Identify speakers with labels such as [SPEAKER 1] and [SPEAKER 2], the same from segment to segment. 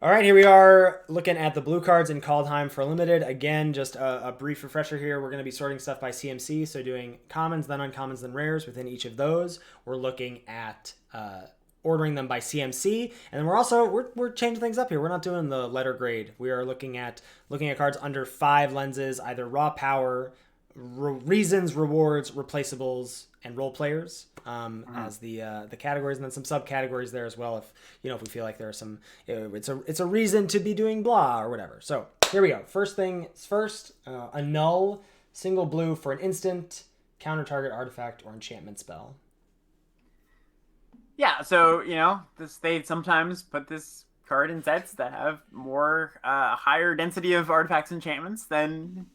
[SPEAKER 1] All right, here we are looking at the blue cards in Kaldheim for limited. Again, just a brief refresher here. We're going to be sorting stuff by CMC, so doing commons, then uncommons, then rares within each of those. We're looking at ordering them by CMC, and then we're changing things up here. We're not doing the letter grade. We are looking at cards under 5 lenses, either raw power, reasons, rewards, replaceables, and role players as the categories, and then some subcategories there as well. If we feel like there are some, it's a reason to be doing blah or whatever. So here we go. First thing is first, a null single blue for an instant, counter target artifact or enchantment spell.
[SPEAKER 2] Yeah, so they sometimes put this card in sets that have more higher density of artifacts and enchantments than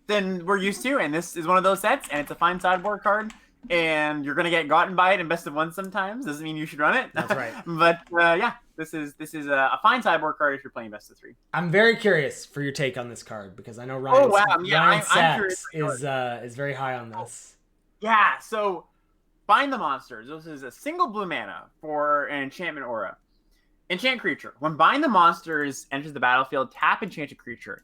[SPEAKER 2] we're used to, and this is one of those sets, and it's a fine sideboard card, and you're gonna get gotten by it in best of one sometimes. Doesn't mean you should run it.
[SPEAKER 1] That's right.
[SPEAKER 2] But yeah, this is a fine sideboard card if you're playing best of 3.
[SPEAKER 1] I'm very curious for your take on this card because I know Ryan. Ryan Sachs is very high on this.
[SPEAKER 2] Yeah, so bind the monsters. This is a single blue mana for an enchantment aura. Enchant creature. When bind the monsters enters the battlefield, tap enchanted creature.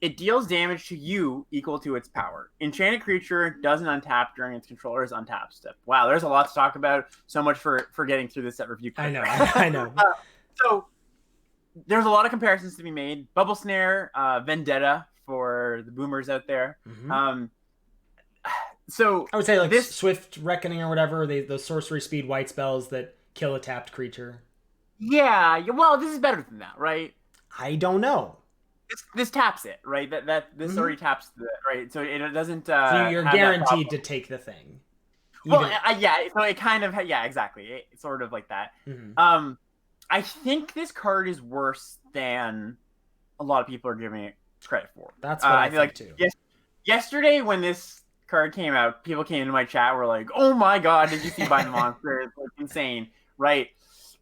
[SPEAKER 2] It deals damage to you equal to its power. Enchanted creature doesn't untap during its controller's untap step. Wow, there's a lot to talk about. So much for getting through this set review.
[SPEAKER 1] I know.
[SPEAKER 2] So there's a lot of comparisons to be made. Bubble Snare, Vendetta for the boomers out there.
[SPEAKER 1] Mm-hmm.
[SPEAKER 2] So
[SPEAKER 1] I would say like this Swift Reckoning or whatever, those sorcery speed white spells that kill a tapped creature.
[SPEAKER 2] Yeah, well, this is better than that, right?
[SPEAKER 1] I don't know.
[SPEAKER 2] This taps it, right? This already taps the right, so it doesn't.
[SPEAKER 1] So you're guaranteed to take the thing.
[SPEAKER 2] Well, yeah. So it kind of, yeah, exactly. It's sort of like that.
[SPEAKER 1] Mm-hmm.
[SPEAKER 2] I think this card is worse than a lot of people are giving it credit for.
[SPEAKER 1] That's what I feel like
[SPEAKER 2] too. Yesterday when this card came out, people came into my chat were like, "Oh my god, did you see Bind the Monster? It's like insane!" Right?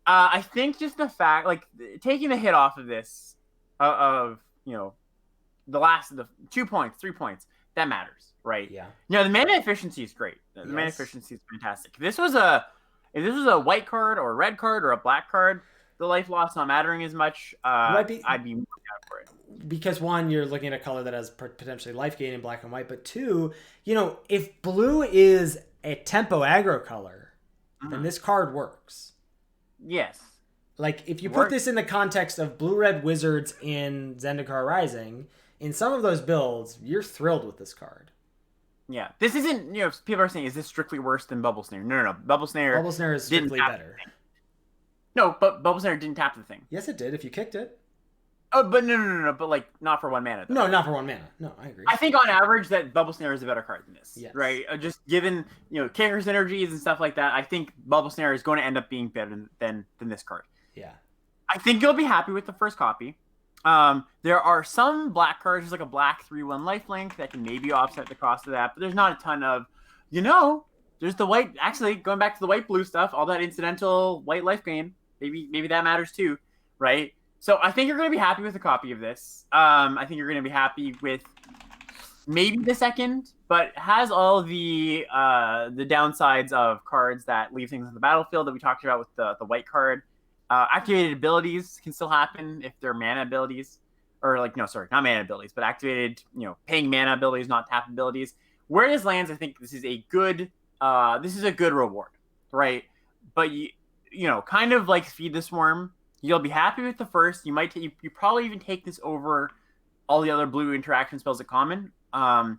[SPEAKER 2] I think just the fact, like taking the hit off of this, the last of the 2 points, 3 points, that matters, right?
[SPEAKER 1] Yeah.
[SPEAKER 2] The mana efficiency is great. The mana efficiency is fantastic. If this was a white card or a red card or a black card, the life loss not mattering as much, I'd be more down for it.
[SPEAKER 1] Because one, you're looking at a color that has potentially life gain in black and white, but two, if blue is a tempo aggro color, then this card works.
[SPEAKER 2] Yes.
[SPEAKER 1] Like, if you put this in the context of blue-red wizards in Zendikar Rising, in some of those builds, you're thrilled with this card.
[SPEAKER 2] Yeah. This isn't, people are saying, is this strictly worse than Bubble Snare? No. Bubble Snare
[SPEAKER 1] is strictly better.
[SPEAKER 2] No, but Bubble Snare didn't tap the thing.
[SPEAKER 1] Yes, it did, if you kicked it.
[SPEAKER 2] Oh, but no. But, like, not for 1 mana, though.
[SPEAKER 1] No, not for 1 mana. No, I agree.
[SPEAKER 2] I think, on average, that Bubble Snare is a better card than this.
[SPEAKER 1] Yes.
[SPEAKER 2] Right? Just given, kicker synergies and stuff like that, I think Bubble Snare is going to end up being better than this card.
[SPEAKER 1] Yeah.
[SPEAKER 2] I think you'll be happy with the first copy. There are some black cards, there's like a black 3/1 lifelink that can maybe offset the cost of that, but there's not a ton of, there's the white, actually, going back to the white-blue stuff, all that incidental white life gain, maybe that matters too, right? So I think you're going to be happy with a copy of this. I think you're going to be happy with maybe the second, but has all the downsides of cards that leave things on the battlefield that we talked about with the white card. Activated abilities can still happen if they're mana abilities, or not mana abilities, but activated, paying mana abilities, not tap abilities. Where this lands, I think this is a good reward, right? But kind of like Feed the Swarm, you'll be happy with the first. You might you probably even take this over all the other blue interaction spells at common. But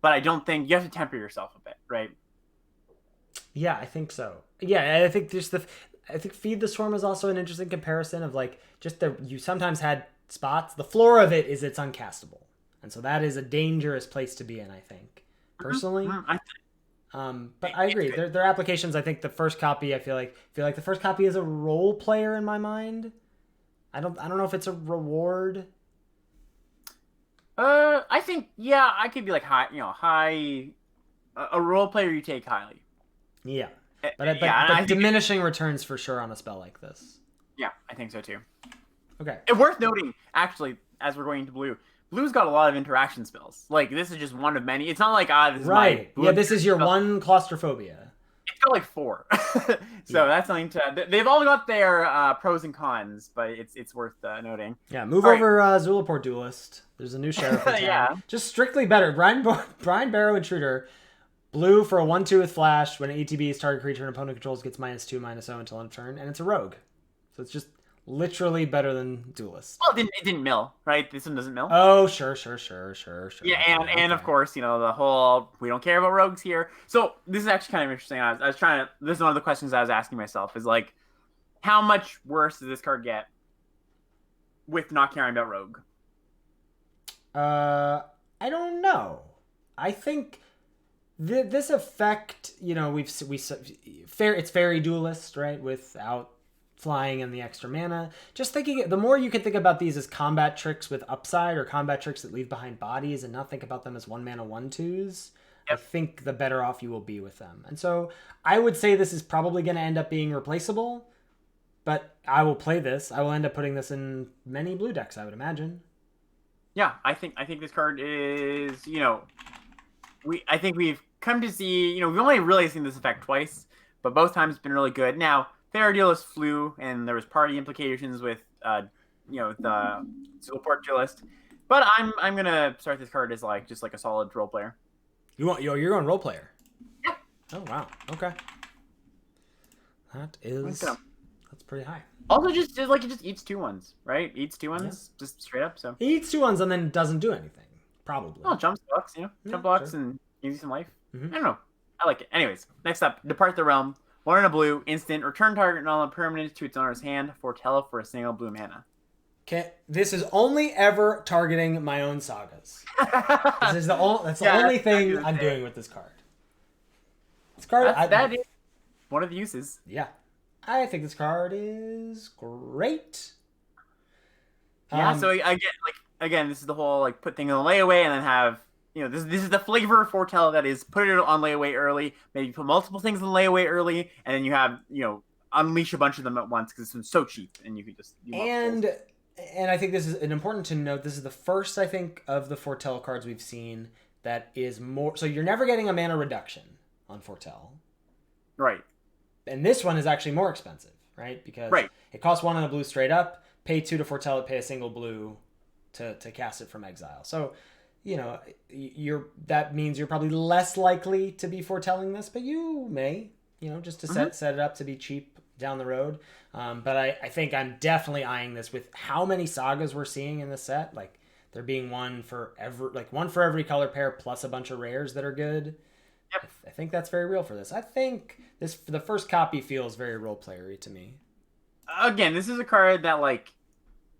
[SPEAKER 2] I don't think you have to temper yourself a bit, right?
[SPEAKER 1] Yeah, I think so. Yeah, I think Feed the Swarm is also an interesting comparison of you sometimes had spots. The floor of it is it's uncastable. And so that is a dangerous place to be in, I think, personally. But I agree. There are applications. I think the first copy, I feel like the first copy is a role player in my mind. I don't know if it's a reward.
[SPEAKER 2] I think, I could be like high, a role player you take highly.
[SPEAKER 1] Yeah. But diminishing returns for sure on a spell like this.
[SPEAKER 2] Yeah, I think so too.
[SPEAKER 1] Okay.
[SPEAKER 2] And worth noting, actually, as we're going into blue, blue's got a lot of interaction spells. Like, this is just one of many. It's not like, this is
[SPEAKER 1] right.
[SPEAKER 2] my blue.
[SPEAKER 1] Yeah, this is your one claustrophobia.
[SPEAKER 2] It's got like 4. So that's something to. They've all got their pros and cons, but it's worth noting.
[SPEAKER 1] Yeah, move over Zulaport Duelist. There's a new sheriff in town.
[SPEAKER 2] Yeah.
[SPEAKER 1] Just strictly better. Brian Barrow Intruder. Blue for a 1/2 with flash. When ATBs, target creature and opponent controls gets -2/-0 until end of turn, and it's a rogue. So it's just literally better than Duelist.
[SPEAKER 2] Well, it didn't mill, right? This one doesn't mill.
[SPEAKER 1] Oh, sure.
[SPEAKER 2] Yeah, and of course, the whole we don't care about rogues here. So this is actually kind of interesting. I was trying to. This is one of the questions I was asking myself: is like, how much worse does this card get with not caring about rogue?
[SPEAKER 1] I don't know. I think this effect, it's Fairy Duelist, right? Without flying and the extra mana. Just thinking, the more you can think about these as combat tricks with upside or combat tricks that leave behind bodies and not think about them as 1-mana 1/2s, I think the better off you will be with them. And so I would say this is probably going to end up being replaceable, but I will play this. I will end up putting this in many blue decks, I would imagine.
[SPEAKER 2] Yeah, I think this card is, I think we've come to see, we've only really seen this effect twice, but both times it's been really good. Now, Fairy Duelist flew, and there was party implications with, the Zulaport Duelist. But I'm gonna start this card as just like a solid role player.
[SPEAKER 1] You're going role player.
[SPEAKER 2] Yeah.
[SPEAKER 1] Oh wow. Okay. That's pretty high.
[SPEAKER 2] Also, it just eats 2/1s, right? Eats 2/1s, just straight up. So
[SPEAKER 1] it eats 2/1s and then doesn't do anything. Probably.
[SPEAKER 2] Oh, jump blocks, jump blocks, sure. And gives you some life. Mm-hmm. I don't know. I like it. Anyways, next up, Depart the Realm. 1 and a blue, instant. Return target non-permanent to its owner's hand. Foretell for a single blue mana.
[SPEAKER 1] Okay, this is only ever targeting my own sagas. That's the only thing I'm doing with this card. This card,
[SPEAKER 2] that is one of the uses.
[SPEAKER 1] Yeah, I think this card is great.
[SPEAKER 2] Yeah, so again, this is the whole put things on layaway and then have. This is the flavor of Foretell, that is put it on layaway early, maybe put multiple things on layaway early, and then you have, unleash a bunch of them at once because it's so cheap and you can just... And
[SPEAKER 1] I think this is important to note, this is the first, I think, of the Foretell cards we've seen that is more... So you're never getting a mana reduction on Foretell.
[SPEAKER 2] Right.
[SPEAKER 1] And this one is actually more expensive, right? Because it costs 1 and a blue straight up, pay 2 to Foretell it, pay a single blue to cast it from exile. So... that means you're probably less likely to be foretelling this, but you may, just to set it up to be cheap down the road. But I think I'm definitely eyeing this with how many sagas we're seeing in the set. Like there being one for every color pair plus a bunch of rares that are good. Yep. I think that's very real for this. I think the first copy feels very role playery to me.
[SPEAKER 2] Again, this is a card that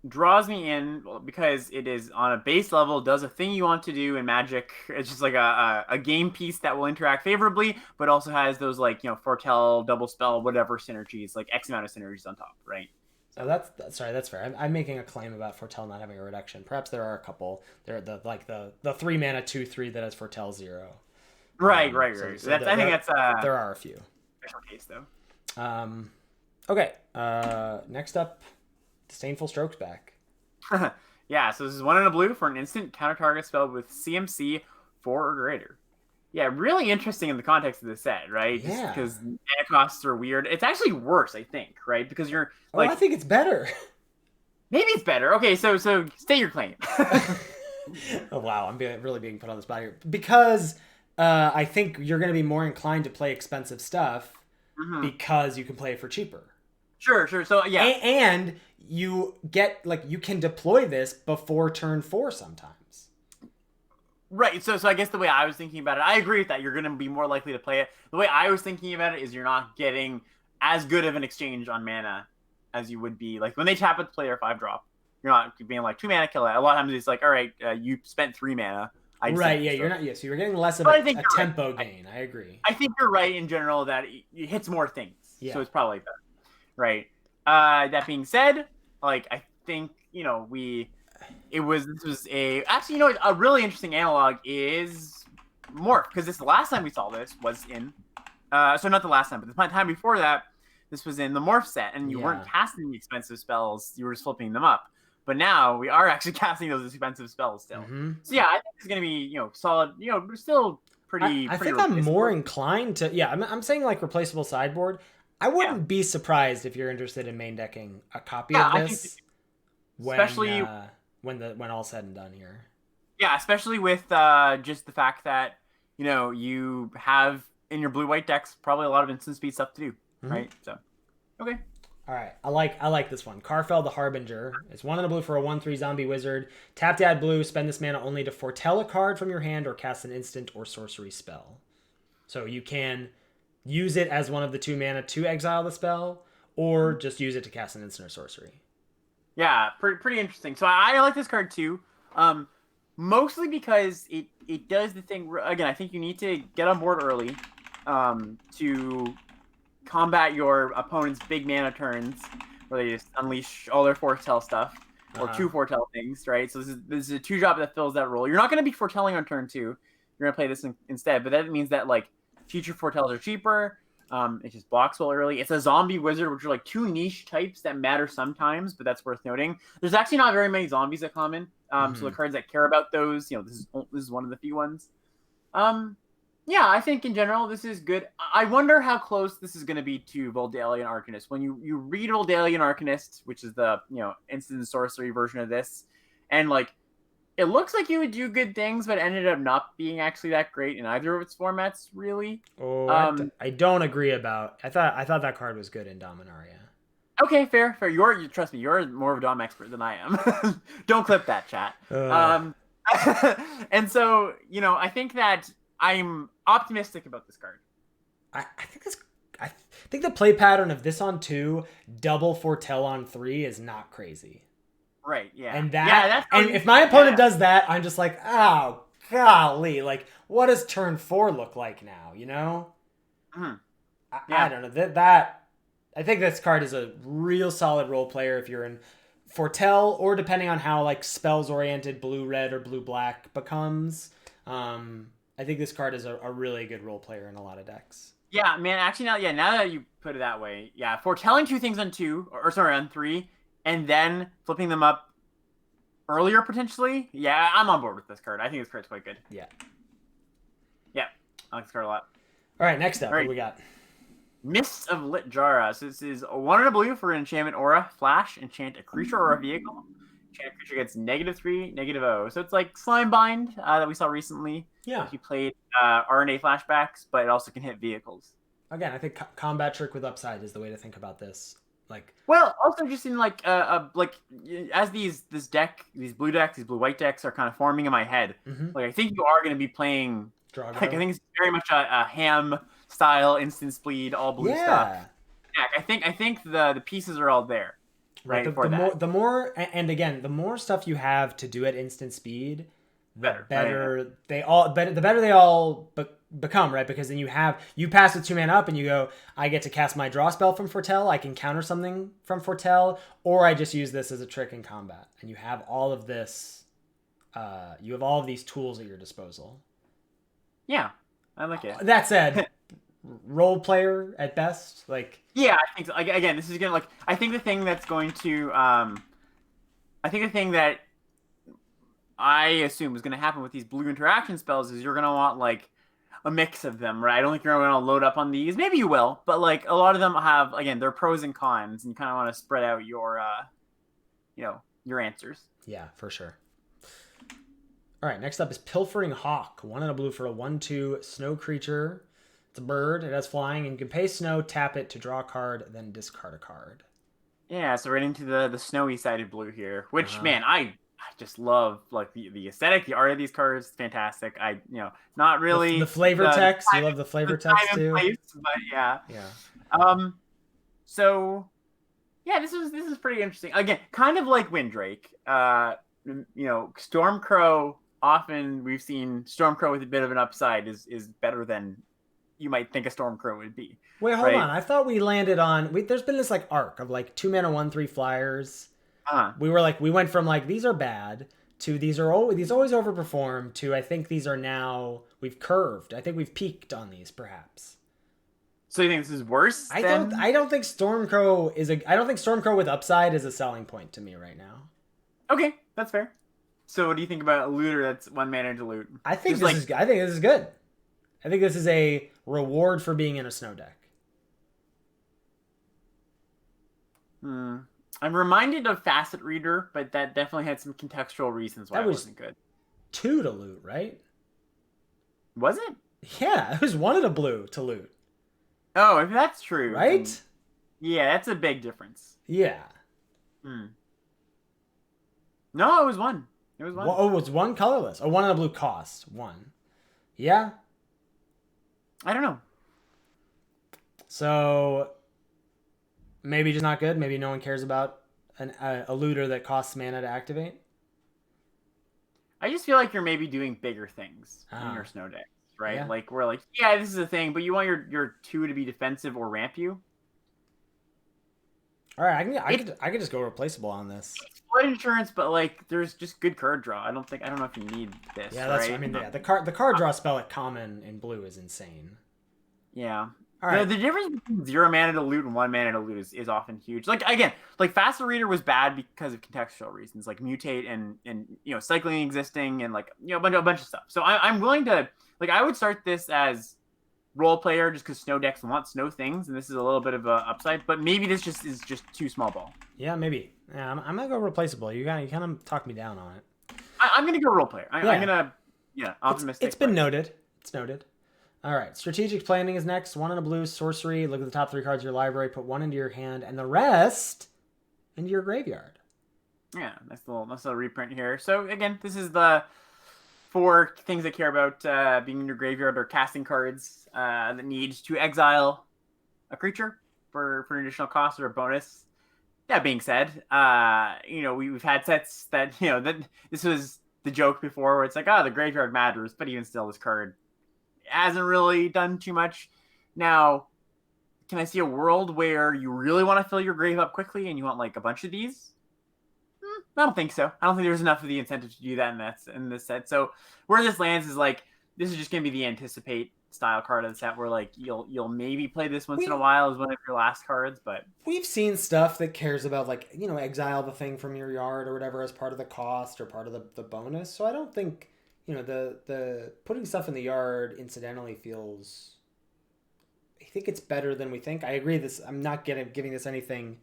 [SPEAKER 2] draws me in because it is on a base level, does a thing you want to do in Magic. It's just like a game piece that will interact favorably, but also has those foretell, double spell, whatever synergies, X amount of synergies on top, right?
[SPEAKER 1] So that's fair. I'm making a claim about Foretell not having a reduction. Perhaps there are a couple. There are the 3 mana 2/3 that has Foretell 0.
[SPEAKER 2] Right. So I think that's
[SPEAKER 1] there are a few.
[SPEAKER 2] Special case though.
[SPEAKER 1] Okay. Next up. Disdainful Strokes back.
[SPEAKER 2] Yeah, so this is 1 and a blue for an instant counter target spell with CMC 4 or greater. Yeah, really interesting in the context of the set, right?
[SPEAKER 1] Yeah.
[SPEAKER 2] Because mana costs are weird. It's actually worse, I think, right? Because you're
[SPEAKER 1] I think it's better.
[SPEAKER 2] Maybe it's better. Okay, so state your claim.
[SPEAKER 1] Oh wow, I'm really being put on the spot here because I think you're going to be more inclined to play expensive stuff because you can play it for cheaper.
[SPEAKER 2] Sure. So yeah,
[SPEAKER 1] and you get you can deploy this before turn 4 sometimes.
[SPEAKER 2] Right. So I guess the way I was thinking about it, I agree with that. You're going to be more likely to play it. The way I was thinking about it is you're not getting as good of an exchange on mana as you would be when they tap with the player 5-drop. You're not being 2 mana kill it. A lot of times it's all right, you spent 3 mana.
[SPEAKER 1] Right. Yeah. You're not. Yeah. So you're getting less of a tempo gain. I agree.
[SPEAKER 2] I think you're right in general that it hits more things.
[SPEAKER 1] Yeah.
[SPEAKER 2] So it's probably better. Right. That being said, I think a really interesting analog is Morph, because the last time we saw this was in so not the last time, but the time before that, this was in the Morph set, and you weren't casting the expensive spells, you were just flipping them up. But now we are actually casting those expensive spells still. So yeah, I think it's going to be solid, still pretty.
[SPEAKER 1] I
[SPEAKER 2] pretty
[SPEAKER 1] think I'm more
[SPEAKER 2] replaceable.
[SPEAKER 1] inclined to. Yeah, I'm saying like replaceable sideboard. I wouldn't be surprised if you're interested in main decking a copy
[SPEAKER 2] Yeah,
[SPEAKER 1] of
[SPEAKER 2] I think
[SPEAKER 1] this
[SPEAKER 2] especially
[SPEAKER 1] when all said and done here.
[SPEAKER 2] yeah, especially with just the fact that you have in your blue-white decks probably a lot of instant speed stuff to do, right? So, okay.
[SPEAKER 1] All right, I like this one. Karfell the Harbinger. It's 1 and a blue for a 1/3 zombie wizard. Tap to add blue. Spend this mana only to foretell a card from your hand or cast an instant or sorcery spell. So you can use it as one of the 2 mana to exile the spell, or just use it to cast an instant or sorcery.
[SPEAKER 2] Yeah, pretty interesting. So I like this card too, mostly because it does the thing again. I think you need to get on board early, to combat your opponent's big mana turns, where they just unleash all their foretell stuff or 2 foretell things, right? So this is a 2-drop that fills that role. You're not going to be foretelling on turn 2. You're going to play this instead, but that means that like future foretells are cheaper. It just blocks well early. It's a zombie wizard, which are like 2 niche types that matter sometimes, but that's worth noting. There's actually not very many zombies that come in. So the cards that care about those, this is one of the few ones. Yeah, I think in general this is good. I wonder how close this is going to be to Voldalian Arcanist. When you read Voldalian Arcanist, which is the instant sorcery version of this, and like it looks like you would do good things, but ended up not being actually that great in either of its formats, really.
[SPEAKER 1] Oh, I don't agree about. I thought that card was good in Dominaria.
[SPEAKER 2] Okay, fair. Trust me, you're more of a Dom expert than I am. Don't clip that, chat. And so I think that I'm optimistic about this card.
[SPEAKER 1] I think the play pattern of this on 2, double foretell on 3 is not crazy.
[SPEAKER 2] Right, yeah.
[SPEAKER 1] And if my opponent does that, I'm just like, oh, golly. Like, what does turn 4 look like now, I don't know. I think this card is a real solid role player if you're in foretell, or depending on how, like, spells-oriented blue-red or blue-black becomes. I think this card is a really good role player in a lot of decks.
[SPEAKER 2] Yeah, man, actually, now that you put it that way, yeah, foretelling 2 things on 2, on 3, and then flipping them up earlier potentially. Yeah, I'm on board with this card. I think this card's quite good.
[SPEAKER 1] Yeah.
[SPEAKER 2] Yeah, I like this card a lot.
[SPEAKER 1] All right, next up, what do we got?
[SPEAKER 2] Mists of Lit Jarrah. So this is 1 and a blue for an enchantment aura. Flash, enchant a creature or a vehicle. Enchant a creature gets -3, -0. So it's like Slimebind that we saw recently.
[SPEAKER 1] Yeah.
[SPEAKER 2] He played RNA flashbacks, but it also can hit vehicles.
[SPEAKER 1] Again, I think combat trick with upside is the way to think about this. Like,
[SPEAKER 2] well, also just in like as these blue decks, these blue white decks are kind of forming in my head. Like I think you are going to be playing. Like I think it's very much a ham style instant speed all blue stuff. Yeah, I think the pieces are all there.
[SPEAKER 1] Right. The more and again, the more stuff you have to do at instant speed, the better they all become, right? Because then you pass with 2 mana up and you go, I get to cast my draw spell from foretell, I can counter something from foretell, or I just use this as a trick in combat. And you have all of this you have all of these tools at your disposal.
[SPEAKER 2] Yeah. I like it.
[SPEAKER 1] That said, role player at best, like
[SPEAKER 2] yeah, I think so. Again, this is gonna I think the thing that's going to I think the thing that I assume is going to happen with these blue interaction spells is you're going to want like a mix of them, right? I don't think you're going to load up on these. Maybe you will, but like a lot of them have, again, they're pros and cons, and you kind of want to spread out your your answers.
[SPEAKER 1] Yeah, for sure. All right, next up is Pilfering Hawk. 1 and a blue for a 1/2 snow creature. It's a bird. It has flying, and you can pay snow, tap it to draw a card, then discard a card.
[SPEAKER 2] Yeah, so right into the snowy sided blue here, which man, I just love like the aesthetic, the art of these cards. Fantastic. I not really
[SPEAKER 1] the flavor text. You love the flavor text too.
[SPEAKER 2] Place, but yeah. So yeah, this is pretty interesting. Again, kind of like Windrake. Stormcrow. Often we've seen Stormcrow with a bit of an upside is better than you might think a Stormcrow would be.
[SPEAKER 1] Wait, hold on. I thought we landed on. There's been this like arc of like 2 mana 1/3 flyers. We went from like these are bad to these always overperform to I think these are now we've curved. I think we've peaked on these perhaps.
[SPEAKER 2] So you think this is worse?
[SPEAKER 1] I don't think Stormcrow with upside is a selling point to me right now.
[SPEAKER 2] Okay, that's fair. So what do you think about a looter that's 1 mana to loot?
[SPEAKER 1] I think this is good. I think this is a reward for being in a snow deck.
[SPEAKER 2] I'm reminded of Facet Reader, but that definitely had some contextual reasons why it wasn't good.
[SPEAKER 1] 2 to loot, right?
[SPEAKER 2] Was it?
[SPEAKER 1] Yeah, it was 1 and a blue to loot.
[SPEAKER 2] Oh, if that's true.
[SPEAKER 1] Right?
[SPEAKER 2] Then, yeah, that's a big difference.
[SPEAKER 1] Yeah.
[SPEAKER 2] No, it was 1. It was 1.
[SPEAKER 1] Oh, it was 1 colorless. Oh, 1 and a blue cost. 1. Yeah.
[SPEAKER 2] I don't know.
[SPEAKER 1] So maybe just not good. Maybe no one cares about a looter that costs mana to activate.
[SPEAKER 2] I just feel like you're maybe doing bigger things in your snow decks, right?
[SPEAKER 1] Yeah.
[SPEAKER 2] Like we're like, yeah, this is a thing, but you want your 2 to be defensive or ramp you.
[SPEAKER 1] All right, I could just go replaceable on this.
[SPEAKER 2] It's flood insurance, but like there's just good card draw. I don't know if you need this.
[SPEAKER 1] Yeah, that's.
[SPEAKER 2] Right?
[SPEAKER 1] I mean, yeah, the card draw spell at common in blue is insane.
[SPEAKER 2] Yeah.
[SPEAKER 1] All right.
[SPEAKER 2] The difference between 0 mana to loot and 1 mana to loot is often huge. Like again, like Facet Reader was bad because of contextual reasons, like mutate and cycling existing and like a bunch of stuff. So I'm willing to I would start this as role player just because snow decks want snow things, and this is a little bit of a upside. But maybe this is just too small ball.
[SPEAKER 1] Yeah, maybe. Yeah, I'm gonna go replaceable. You kind of talk me down on it.
[SPEAKER 2] I'm gonna go role player. I'm gonna optimistic.
[SPEAKER 1] It's been noted. It's noted. All right, strategic planning is next. 1 in a blue, sorcery. Look at the top 3 cards of your library. Put 1 into your hand, and the rest into your graveyard.
[SPEAKER 2] Yeah, nice little reprint here. So again, this is the 4 things I care about being in your graveyard or casting cards that need to exile a creature for an additional cost or a bonus. That being said, we've had sets that that this was the joke before where it's like, the graveyard matters, but even still, this card hasn't really done too much. Now, can I see a world where you really want to fill your grave up quickly and you want like a bunch of these? I don't think so. I don't think there's enough of the incentive to do that in this set. So where this lands is like, this is just going to be the anticipate style card of the set where like you'll maybe play this once in a while as one of your last cards, but
[SPEAKER 1] we've seen stuff that cares about exile the thing from your yard or whatever as part of the cost or part of the bonus. So I don't think the putting stuff in the yard incidentally feels. I think it's better than we think. I agree. I'm not giving this anything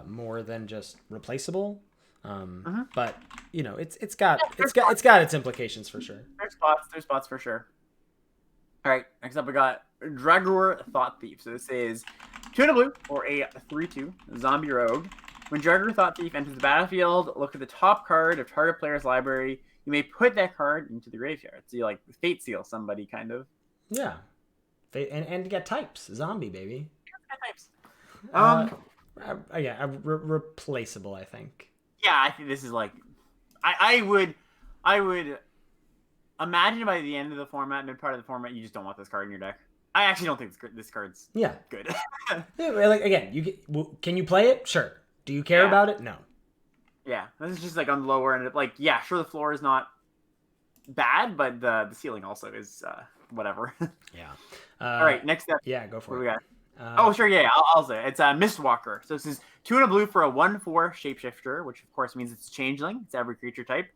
[SPEAKER 1] more than just replaceable. But it's got its implications for sure.
[SPEAKER 2] There's spots for sure. All right, next up we got Dragor Thought Thief. So this is 2 in a blue or a 3/2 zombie rogue. When Dragor Thought Thief enters the battlefield, look at the top card of target player's library. You may put that card into the graveyard. So you fate seal somebody kind of.
[SPEAKER 1] Yeah, and get types. Zombie baby.
[SPEAKER 2] Yeah, types.
[SPEAKER 1] Replaceable. I think.
[SPEAKER 2] Yeah, I think this is I would imagine by the end of the format, mid part of the format, you just don't want this card in your deck. I actually don't think this card's good.
[SPEAKER 1] Again, can you play it? Sure. Do you care about it? No.
[SPEAKER 2] Yeah, this is just on the lower end. Sure, the floor is not bad, but the ceiling also is whatever.
[SPEAKER 1] Yeah.
[SPEAKER 2] All right, next up.
[SPEAKER 1] Yeah, go for it.
[SPEAKER 2] We got? Sure, yeah, I'll say it. It's Mistwalker. So this is 2 in a blue for a 1/4 shapeshifter, which of course means it's a changeling. It's every creature type.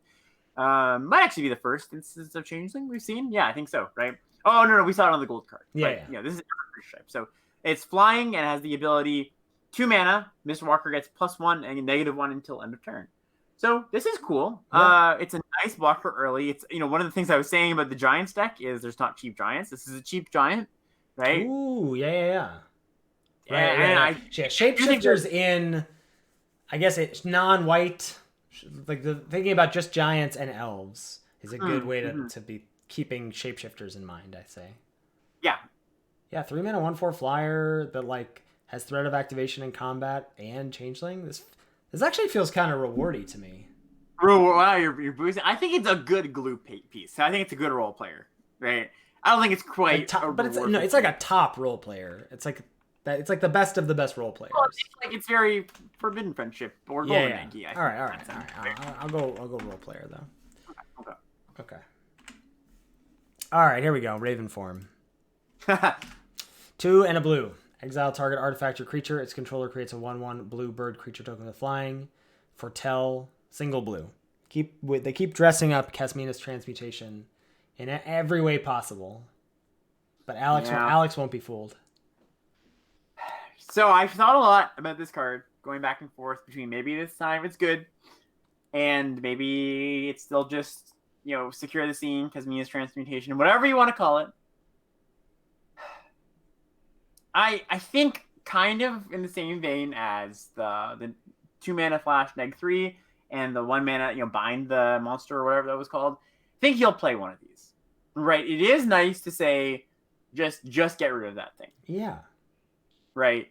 [SPEAKER 2] Might actually be the first instance of changeling we've seen. Yeah, I think so, right? Oh, no, we saw it on the gold card.
[SPEAKER 1] Yeah.
[SPEAKER 2] This is every creature type. So it's flying and has the ability 2 mana. Mistwalker gets +1 and -1 until end of turn. So this is cool.
[SPEAKER 1] Yeah.
[SPEAKER 2] It's a nice blocker early. It's one of the things I was saying about the Giants deck is there's not cheap Giants. This is a cheap Giant, right?
[SPEAKER 1] Ooh, yeah.
[SPEAKER 2] Right.
[SPEAKER 1] Shapeshifters in, I guess it's non-white. Thinking about just giants and elves is a good way to be keeping shapeshifters in mind. I say. Yeah, 3 mana 1/4 flyer that has threat of activation in combat and changeling. This actually feels kind of rewardy to me.
[SPEAKER 2] Wow, you're boosting. I think it's a good glue piece. I think it's a good role player, right? I don't think it's quite,
[SPEAKER 1] but it's like a top role player. It's like the best of the best role players.
[SPEAKER 2] Well, it's very Forbidden Friendship or Golden Yankee.
[SPEAKER 1] All right. I'll go role player though. Okay. All right, here we go. Raven form. 2 and a blue. Exile target artifact or creature. Its controller creates a 1/1 blue bird creature token with flying. Foretell, single blue. They keep dressing up Kasmina's transmutation in every way possible. But Alex won't be fooled.
[SPEAKER 2] So I've thought a lot about this card, going back and forth between maybe this time it's good, and maybe it's still just, secure the scene because Mia's transmutation, whatever you want to call it. I think kind of in the same vein as the 2-mana flash neg 3 and the 1-mana bind the monster or whatever that was called. I think he'll play one of these. Right? It is nice to say just get rid of that thing.
[SPEAKER 1] Yeah.
[SPEAKER 2] Right.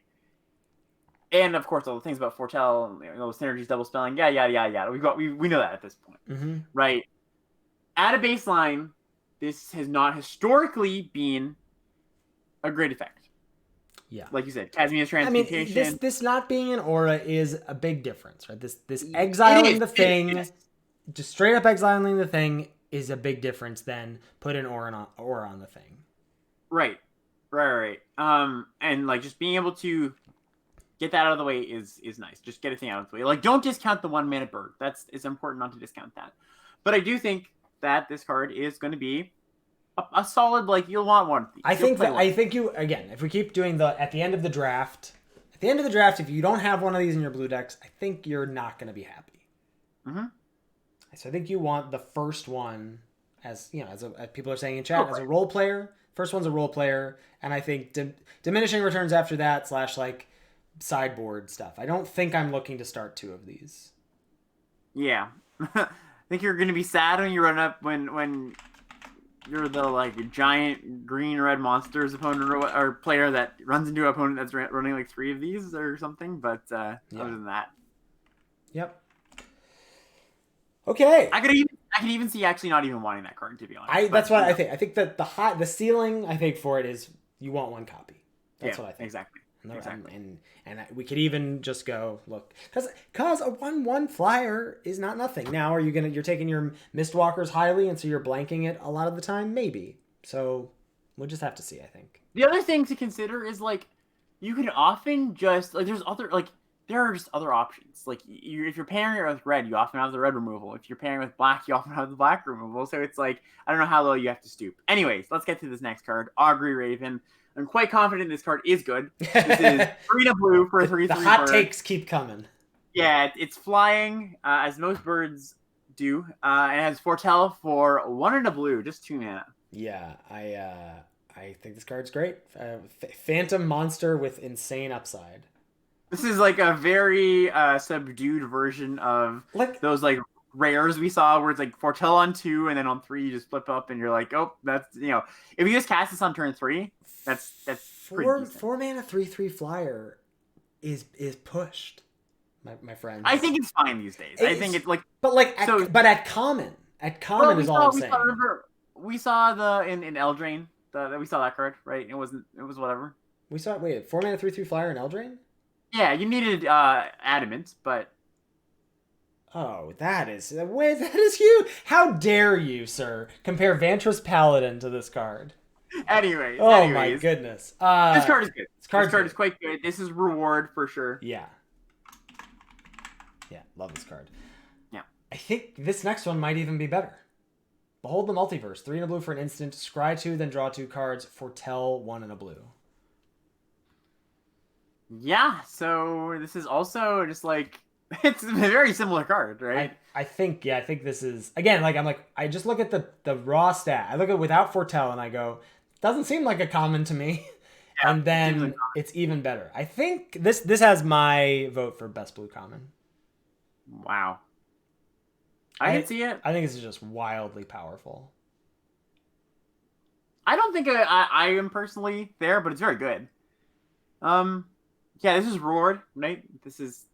[SPEAKER 2] And of course, all the things about foretell, synergies, double spelling, yada. We know that at this point, right? At a baseline, this has not historically been a great effect.
[SPEAKER 1] Yeah,
[SPEAKER 2] like you said, Kazmia's transmutation.
[SPEAKER 1] I mean, this not being an aura is a big difference, right? This exiling the thing, just straight up exiling the thing, is a big difference than put an aura on the thing. Right.
[SPEAKER 2] And like just being able to get that out of the way is nice. Just get a thing out of the way. Like, don't discount the 1-mana bird. It's important not to discount that. But I do think that this card is going to be a solid, like, you'll want one.
[SPEAKER 1] I think you, again, if we keep doing at the end of the draft, if you don't have one of these in your blue decks, I think you're not going to be happy. So I think you want the first one, as people are saying in chat, as a role player. First one's a role player, and I think diminishing returns after that, / like sideboard stuff. I don't think I'm looking to start 2 of these.
[SPEAKER 2] Yeah. I think you're going to be sad when you run up when you're the like giant green-red monsters opponent or player that runs into an opponent that's running like 3 of these or something, but other than that.
[SPEAKER 1] Yep. Okay.
[SPEAKER 2] I could even see actually not even wanting that card, to be honest.
[SPEAKER 1] That's what I think. I think that the ceiling I think for it is you want 1 copy. That's what I think.
[SPEAKER 2] Exactly.
[SPEAKER 1] And we could even just go look, because a 1/1 flyer is not nothing. Now you're taking your Mistwalkers highly, and so you're blanking it a lot of the time, maybe. So we'll just have to see. I think
[SPEAKER 2] the other thing to consider is like you can often just like there are just other options. Like if you're pairing it with red, you often have the red removal. If you're pairing with black, you often have the black removal. So it's like I don't know how low you have to stoop. Anyways, let's get to this next card, Augury Raven. I'm quite confident this card is good. This is 3 blue for a 3/3
[SPEAKER 1] The hot
[SPEAKER 2] bird.
[SPEAKER 1] takes keep coming.
[SPEAKER 2] Yeah, it's flying, as most birds do, and has foretell for 1 blue, just 2 mana.
[SPEAKER 1] Yeah, I think this card's great. Phantom monster with insane upside.
[SPEAKER 2] This is like a very subdued version of those like rares we saw where it's like foretell on 2 and then on 3 you just flip up and you're like, oh, that's if you just cast this on turn 3, that's
[SPEAKER 1] 4-mana 3/3 flyer is pushed, my friend.
[SPEAKER 2] I think it's fine these days. I think it's like,
[SPEAKER 1] but at common is all I'm saying.
[SPEAKER 2] We saw in Eldraine we saw that card, right? It was whatever.
[SPEAKER 1] We saw 4-mana 3/3 flyer in Eldraine.
[SPEAKER 2] Yeah, you needed adamant, but.
[SPEAKER 1] Oh, that is huge. How dare you, sir, compare Vantress Paladin to this card?
[SPEAKER 2] Anyways.
[SPEAKER 1] My goodness.
[SPEAKER 2] This card is good. This card is quite good. This is reward for sure.
[SPEAKER 1] Yeah, love this card.
[SPEAKER 2] Yeah.
[SPEAKER 1] I think this next one might even be better. Behold the Multiverse. 3 blue for an instant. Scry 2, then draw 2 cards. Foretell 1 blue.
[SPEAKER 2] Yeah, so this is also just like it's a very similar card, right?
[SPEAKER 1] I think this is again I just look at the raw stat. I look at without foretell and I go, doesn't seem like a common to me. Yeah, and then it's even better. I think this has my vote for best blue common.
[SPEAKER 2] Wow. I can see it.
[SPEAKER 1] I think this is just wildly powerful.
[SPEAKER 2] I don't think I am personally there, but it's very good. Yeah, this is reward, right? This is.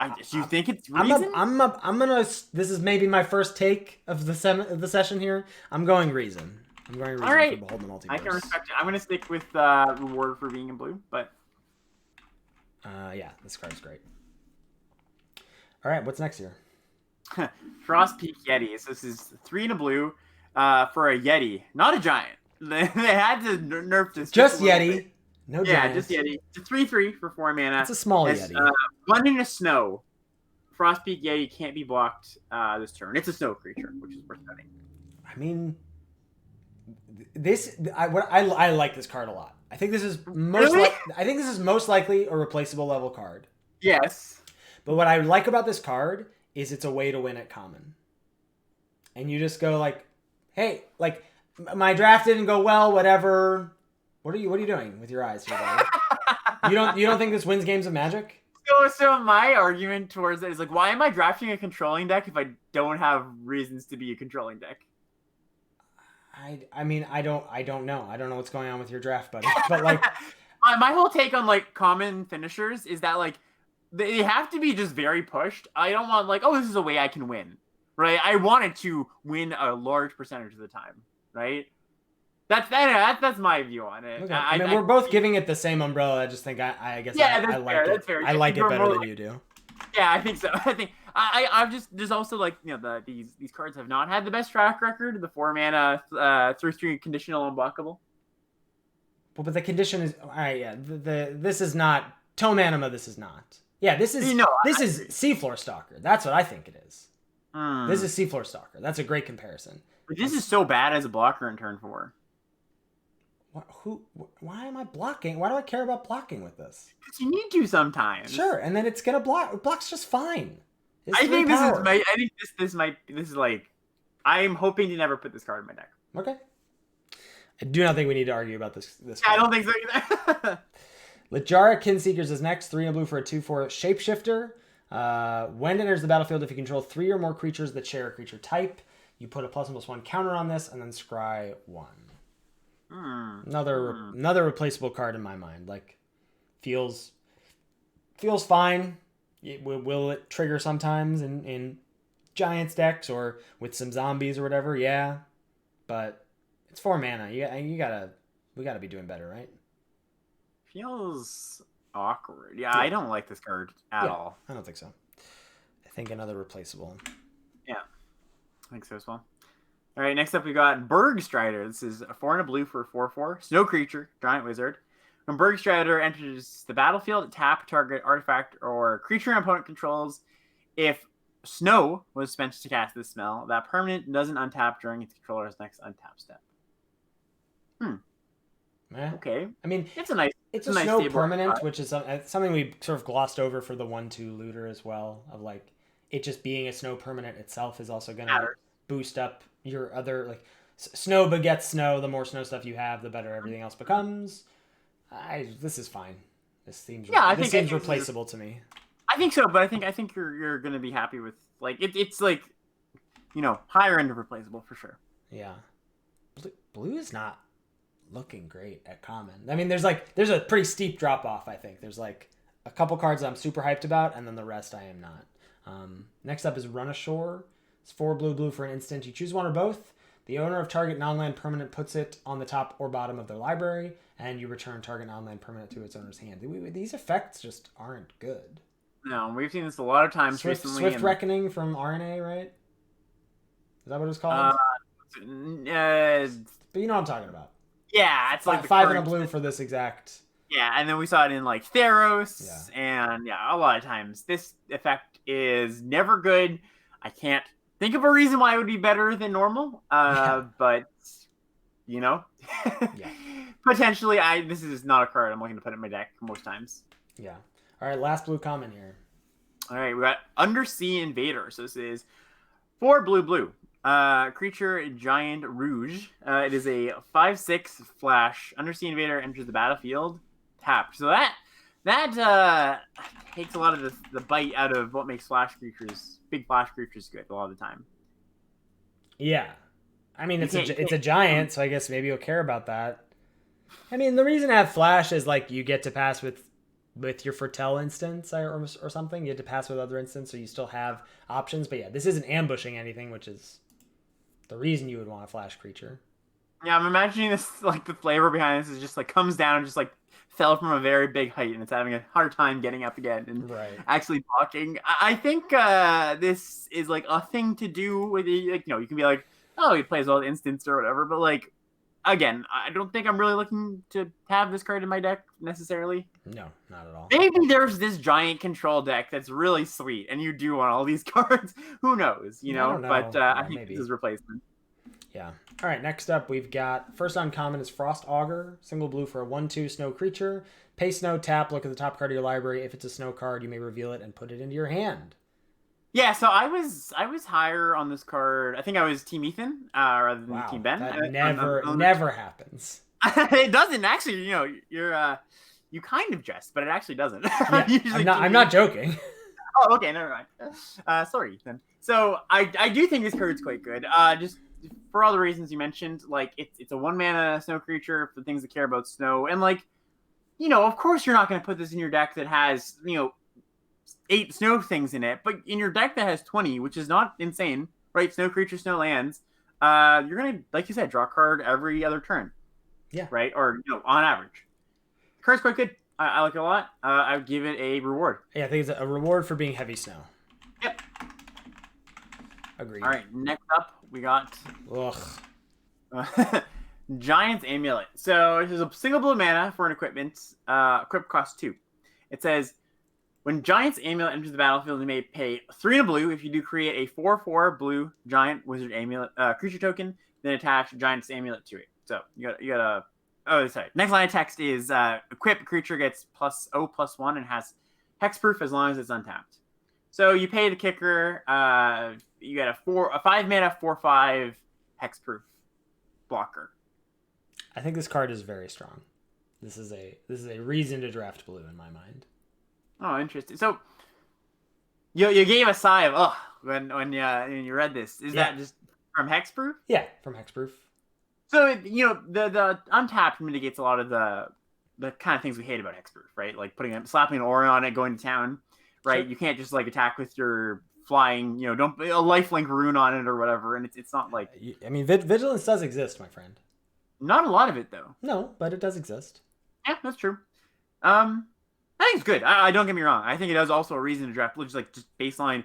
[SPEAKER 2] Do you think it's reason?
[SPEAKER 1] I'm gonna. This is maybe my first take of the session here. I'm going reason. All right. For Behold the Multiverse.
[SPEAKER 2] I can respect it. I'm gonna stick with reward for being in blue, but.
[SPEAKER 1] Yeah, this card's great. All right, what's next here?
[SPEAKER 2] Frostpyre Yetis. This is 3 blue, for a Yeti, not a giant. They had to nerf this.
[SPEAKER 1] Just Yeti. No giants.
[SPEAKER 2] Just Yeti. It's a 3/3 for 4 mana.
[SPEAKER 1] It's a small Yeti.
[SPEAKER 2] 1 in a snow. Frostpyre Yeti can't be blocked this turn. It's a snow creature, which is worth noting.
[SPEAKER 1] I mean, I like this card a lot. I think this is most likely a replaceable level card.
[SPEAKER 2] Yes.
[SPEAKER 1] But what I like about this card is it's a way to win at common. And you just go like, hey, like my draft didn't go well, whatever. What are you doing with your eyes here, buddy? You don't think this wins games of Magic?
[SPEAKER 2] So my argument towards it is like, why am I drafting a controlling deck if I don't have reasons to be a controlling deck?
[SPEAKER 1] I mean, I don't know. I don't know what's going on with your draft, buddy. But like,
[SPEAKER 2] my whole take on like common finishers is that like they have to be just very pushed. I don't want like, oh, this is a way I can win, right? I want it to win a large percentage of the time, right? That's my view on it.
[SPEAKER 1] Okay. I mean, we're both giving it the same umbrella. I just think I guess I like it. That's fair. I like it better than you do.
[SPEAKER 2] Yeah, I think so. I think I've just there's also like these cards have not had the best track record. The 4-mana 3/3 conditional unblockable.
[SPEAKER 1] Well, but the condition is all right. Yeah, this is not Tome Anima. This is not. Yeah, this is is Seafloor Stalker. That's what I think it is. This is Seafloor Stalker. That's a great comparison.
[SPEAKER 2] But this is so bad as a blocker in turn 4.
[SPEAKER 1] Why am I blocking? Why do I care about blocking with this?
[SPEAKER 2] Because you need to sometimes.
[SPEAKER 1] Sure, and then it's gonna block. It blocks just fine.
[SPEAKER 2] I think this is like, I'm hoping to never put this card in my deck.
[SPEAKER 1] Okay. I do not think we need to argue about this.
[SPEAKER 2] I don't think so either.
[SPEAKER 1] Lit Jarrah Kinseekers is next. 3 and blue for a 2/4 shapeshifter. When it enters the battlefield, if you control 3 or more creatures that share a creature type, you put a +1/+1 counter on this, and then scry 1. Another replaceable card in my mind. Like, feels fine. Will it trigger sometimes in Giants decks or with some zombies or whatever? Yeah, but it's 4 mana. We gotta be doing better, right?
[SPEAKER 2] Feels awkward. Yeah, I don't like this card at all.
[SPEAKER 1] I don't think so. I think another replaceable.
[SPEAKER 2] Yeah, I think so as well. All right, next up we got Bergstrider. This is a 4 and a blue for 4/4. Snow creature, giant wizard. When Bergstrider enters the battlefield, tap target artifact or creature an opponent controls. If snow was spent to cast this spell, that permanent doesn't untap during its controller's next untap step. Okay.
[SPEAKER 1] I mean,
[SPEAKER 2] it's a nice
[SPEAKER 1] snow permanent, which is something we sort of glossed over for the 1/2 looter as well. Of like, it just being a snow permanent itself is also going to boost up your other, like, snow begets snow. The more snow stuff you have, the better everything else becomes. This is fine. This seems replaceable to me.
[SPEAKER 2] I think so, but I think you're gonna be happy with, like, it's like, higher end of replaceable for sure.
[SPEAKER 1] Yeah, blue is not looking great at common. I mean, there's a pretty steep drop off. I think there's like a couple cards I'm super hyped about, and then the rest I am not. Next up is Run Ashore. It's 4 blue for an instant. You choose one or both. The owner of target non-land permanent puts it on the top or bottom of their library, and you return target non-land permanent to its owner's hand. These effects just aren't good.
[SPEAKER 2] No, we've seen this a lot of times recently.
[SPEAKER 1] Swift Reckoning from RNA, right? Is that what it's called? But you know what I'm talking about.
[SPEAKER 2] Yeah, it's like
[SPEAKER 1] 5 and a blue for this exact.
[SPEAKER 2] Yeah, and then we saw it in like Theros, and a lot of times this effect is never good. I can't think of a reason why it would be better than normal, but potentially, this is not a card I'm looking to put in my deck most times.
[SPEAKER 1] Yeah. All right, last blue common here.
[SPEAKER 2] All right, we got Undersea Invaders. So this is 4 blue. Creature Giant Rouge. It is a 5/6 flash. Undersea Invader enters the battlefield tapped. So that takes a lot of the bite out of what makes big flash creatures good a lot of the time.
[SPEAKER 1] Yeah. I mean, it's a giant, so I guess maybe you'll care about that. I mean, the reason to have flash is like you get to pass with your Fertel instance or something. You get to pass with other instants, so you still have options. But yeah, this isn't ambushing anything, which is the reason you would want a flash creature.
[SPEAKER 2] Yeah, I'm imagining this, like, the flavor behind this is just like comes down and just like fell from a very big height, and it's having a hard time getting up again and actually blocking. I think this is like a thing to do with, like, you can be like, oh, he plays all the instants or whatever, but like, again, I don't think I'm really looking to have this card in my deck necessarily.
[SPEAKER 1] No, not at all.
[SPEAKER 2] Maybe there's this giant control deck that's really sweet, and you do want all these cards. Who knows,
[SPEAKER 1] I don't know.
[SPEAKER 2] But I think this is replacement.
[SPEAKER 1] Yeah. All right, next up, we've got first uncommon is Frost Auger, single blue for a 1/2 snow creature. Pay snow, tap, look at the top card of your library. If it's a snow card, you may reveal it and put it into your hand.
[SPEAKER 2] Yeah, so I was higher on this card. I think I was Team Ethan rather than
[SPEAKER 1] Wow,
[SPEAKER 2] Team Ben.
[SPEAKER 1] that never happens.
[SPEAKER 2] It doesn't actually. You're you kind of jest, but it actually doesn't.
[SPEAKER 1] Yeah, I'm not joking.
[SPEAKER 2] Oh, okay, never mind. Sorry, Ethan. So I do think this card's quite good. Just for all the reasons you mentioned, like it's a 1-mana snow creature for things that care about snow, and like, of course you're not going to put this in your deck that has 8 snow things in it, but in your deck that has 20, which is not insane, right? Snow creatures, snow lands. You're gonna, like you said, draw a card every other turn.
[SPEAKER 1] Yeah.
[SPEAKER 2] Right, or on average, the card's quite good. I like it a lot. I would give it a reward.
[SPEAKER 1] Yeah, I think it's a reward for being heavy snow.
[SPEAKER 2] Yep.
[SPEAKER 1] Agreed.
[SPEAKER 2] All right, next up we got
[SPEAKER 1] Ugh.
[SPEAKER 2] Giant's Amulet. So this is a single blue mana for an equipment. Equip costs 2. It says, when Giant's Amulet enters the battlefield, you may pay 3 in a blue. If you do create a 4/4 blue Giant Wizard Amulet creature token, then attach Giant's Amulet to it. So you got a. Oh, sorry. Next line of text is equip creature gets +0/+1 and has hexproof as long as it's untapped. So you pay the kicker. You get a 5-mana 4/5 hexproof blocker.
[SPEAKER 1] I think this card is very strong. This is a reason to draft blue in my mind.
[SPEAKER 2] Oh, interesting. So you gave a sigh of when you read this. Is that just from hexproof?
[SPEAKER 1] Yeah, from hexproof.
[SPEAKER 2] So the untapped mitigates a lot of the kind of things we hate about hexproof, right? Like slapping an aura on it, going to town, right? Sure. You can't just like attack with your flying, don't a lifelink rune on it or whatever, and it's not like.
[SPEAKER 1] I mean, vigilance does exist, my friend.
[SPEAKER 2] Not a lot of it though.
[SPEAKER 1] No, but it does exist.
[SPEAKER 2] Yeah, that's true. I think it's good. I don't get me wrong. I think it is also a reason to draft blue. Just baseline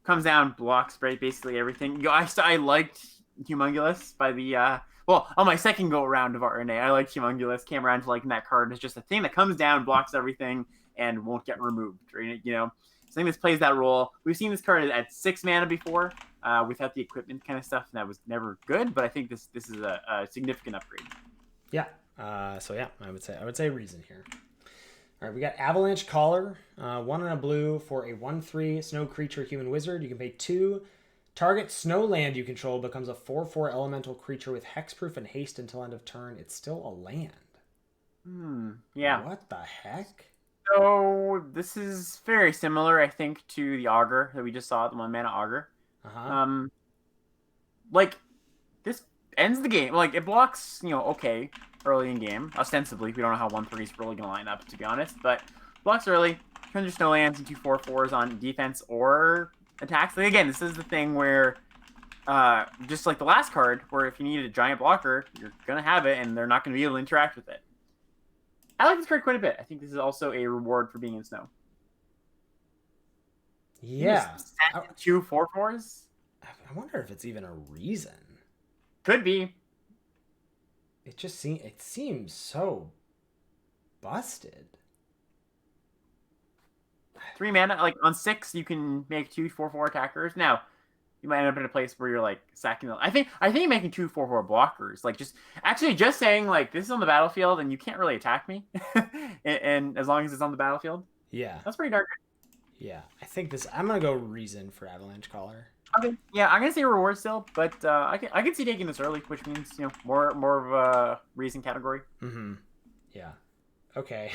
[SPEAKER 2] comes down, blocks, right? Basically everything. I liked Humongulous by the. Well, on my second go around of RNA, I like Humongulous. Came around to liking that card. It's just a thing that comes down, blocks everything, and won't get removed. Right? So I think this plays that role. We've seen this card at 6 mana before, without the equipment kind of stuff, and that was never good. But I think this is a significant upgrade.
[SPEAKER 1] Yeah. So yeah, I would say reason here. All right, we got Avalanche Collar, 1 and a blue for a 1/3 snow creature human wizard. You can pay 2. Target snow land you control becomes a 4/4 elemental creature with hexproof and haste until end of turn. It's still a land.
[SPEAKER 2] Yeah.
[SPEAKER 1] What the heck?
[SPEAKER 2] So this is very similar, I think, to the Auger that we just saw, the 1-mana Auger.
[SPEAKER 1] Uh-huh.
[SPEAKER 2] Like, this ends the game. Like, it blocks, okay, early in game. Ostensibly, we don't know how 1/3 is really going to line up, to be honest. But blocks early, turns your snow lands into 4/4s on defense or attacks. Like, again, this is the thing where, just like the last card, where if you need a giant blocker, you're going to have it, and they're not going to be able to interact with it. I like this card quite a bit. I think this is also a reward for being in snow.
[SPEAKER 1] Yeah.
[SPEAKER 2] 2 4/4s?
[SPEAKER 1] I wonder if it's even a reason.
[SPEAKER 2] Could be.
[SPEAKER 1] It seems so busted.
[SPEAKER 2] 3 mana, like on 6, you can make 2 4/4 attackers. Now, you might end up in a place where you're like sacking them. I think making 2 4/4 blockers, like just saying like this is on the battlefield and you can't really attack me, and as long as it's on the battlefield,
[SPEAKER 1] yeah,
[SPEAKER 2] that's pretty dark.
[SPEAKER 1] Yeah, I think I'm gonna go reason for Avalanche Collar.
[SPEAKER 2] Okay, yeah, I'm gonna say reward still, but I can see taking this early, which means more of a reason category.
[SPEAKER 1] Mm-hmm. Yeah. Okay.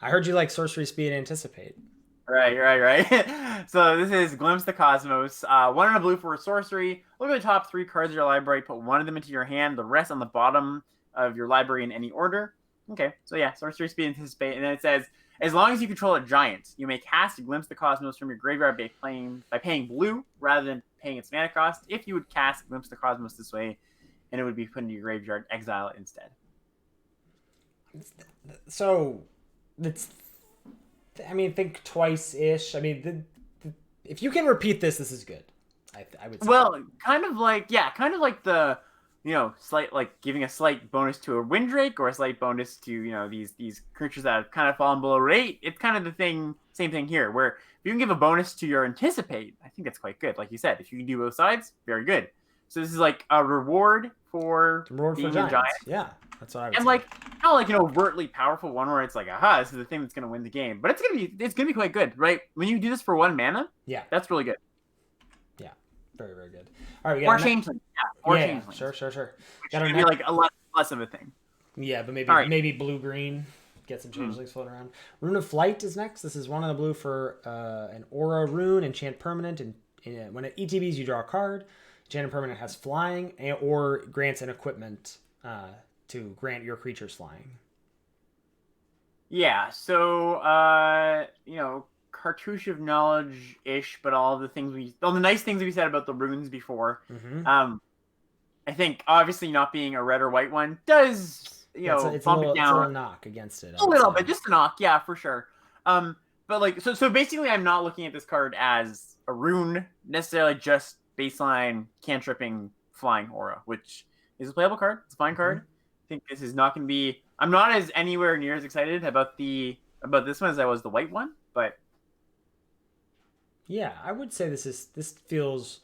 [SPEAKER 1] I heard you like sorcery speed anticipate.
[SPEAKER 2] Right. So this is Glimpse the Cosmos. 1 and a blue for a sorcery. Look at the top 3 cards of your library. Put 1 of them into your hand. The rest on the bottom of your library in any order. Okay. So yeah, sorcery speed anticipate, and then it says, as long as you control a giant, you may cast Glimpse the Cosmos from your graveyard by paying blue rather than paying its mana cost. If you would cast Glimpse the Cosmos this way, and it would be put into your graveyard, exile it instead.
[SPEAKER 1] So, think twice-ish. If you can repeat this is good. I would say.
[SPEAKER 2] Well, kind of like the, slight, like giving a slight bonus to a Windrake or a slight bonus to, these creatures that have kind of fallen below rate. It's kind of same thing here, where if you can give a bonus to your Anticipate, I think that's quite good. Like you said, if you can do both sides, very good. So this is like a reward for
[SPEAKER 1] Reward for
[SPEAKER 2] being a
[SPEAKER 1] giants.
[SPEAKER 2] giant.
[SPEAKER 1] Yeah, that's what I would
[SPEAKER 2] And
[SPEAKER 1] say.
[SPEAKER 2] like not like an overtly powerful one where it's like, aha, this is the thing that's gonna win the game. But it's gonna be quite good, right? When you do this for 1 mana,
[SPEAKER 1] Yeah,
[SPEAKER 2] that's really good.
[SPEAKER 1] yeah, very very good. All right, we
[SPEAKER 2] Or
[SPEAKER 1] got
[SPEAKER 2] changeling, or
[SPEAKER 1] yeah,
[SPEAKER 2] changeling.
[SPEAKER 1] sure.
[SPEAKER 2] Which
[SPEAKER 1] Got our
[SPEAKER 2] should be like a less of a thing.
[SPEAKER 1] Yeah, but maybe
[SPEAKER 2] All right.
[SPEAKER 1] maybe blue green. Get some changelings floating around. Rune of Flight is next. This is 1 in the blue for an aura rune, enchant permanent, and when it ETBs you draw a card. Enchanted permanent has flying or grants an equipment to grant your creatures flying.
[SPEAKER 2] Yeah, so Cartouche of Knowledge ish, but all the nice things we said about the runes before.
[SPEAKER 1] Mm-hmm.
[SPEAKER 2] I think obviously not being a red or white one does
[SPEAKER 1] it's
[SPEAKER 2] bump it down
[SPEAKER 1] it's a little knock against it.
[SPEAKER 2] A little bit, just a knock, yeah, for sure. But like so basically I'm not looking at this card as a rune necessarily, just baseline cantripping flying aura, which is a playable card. It's a fine card. I think this is not going to be. I'm not as anywhere near as excited about this one as I was the white one, but
[SPEAKER 1] yeah, I would say this feels.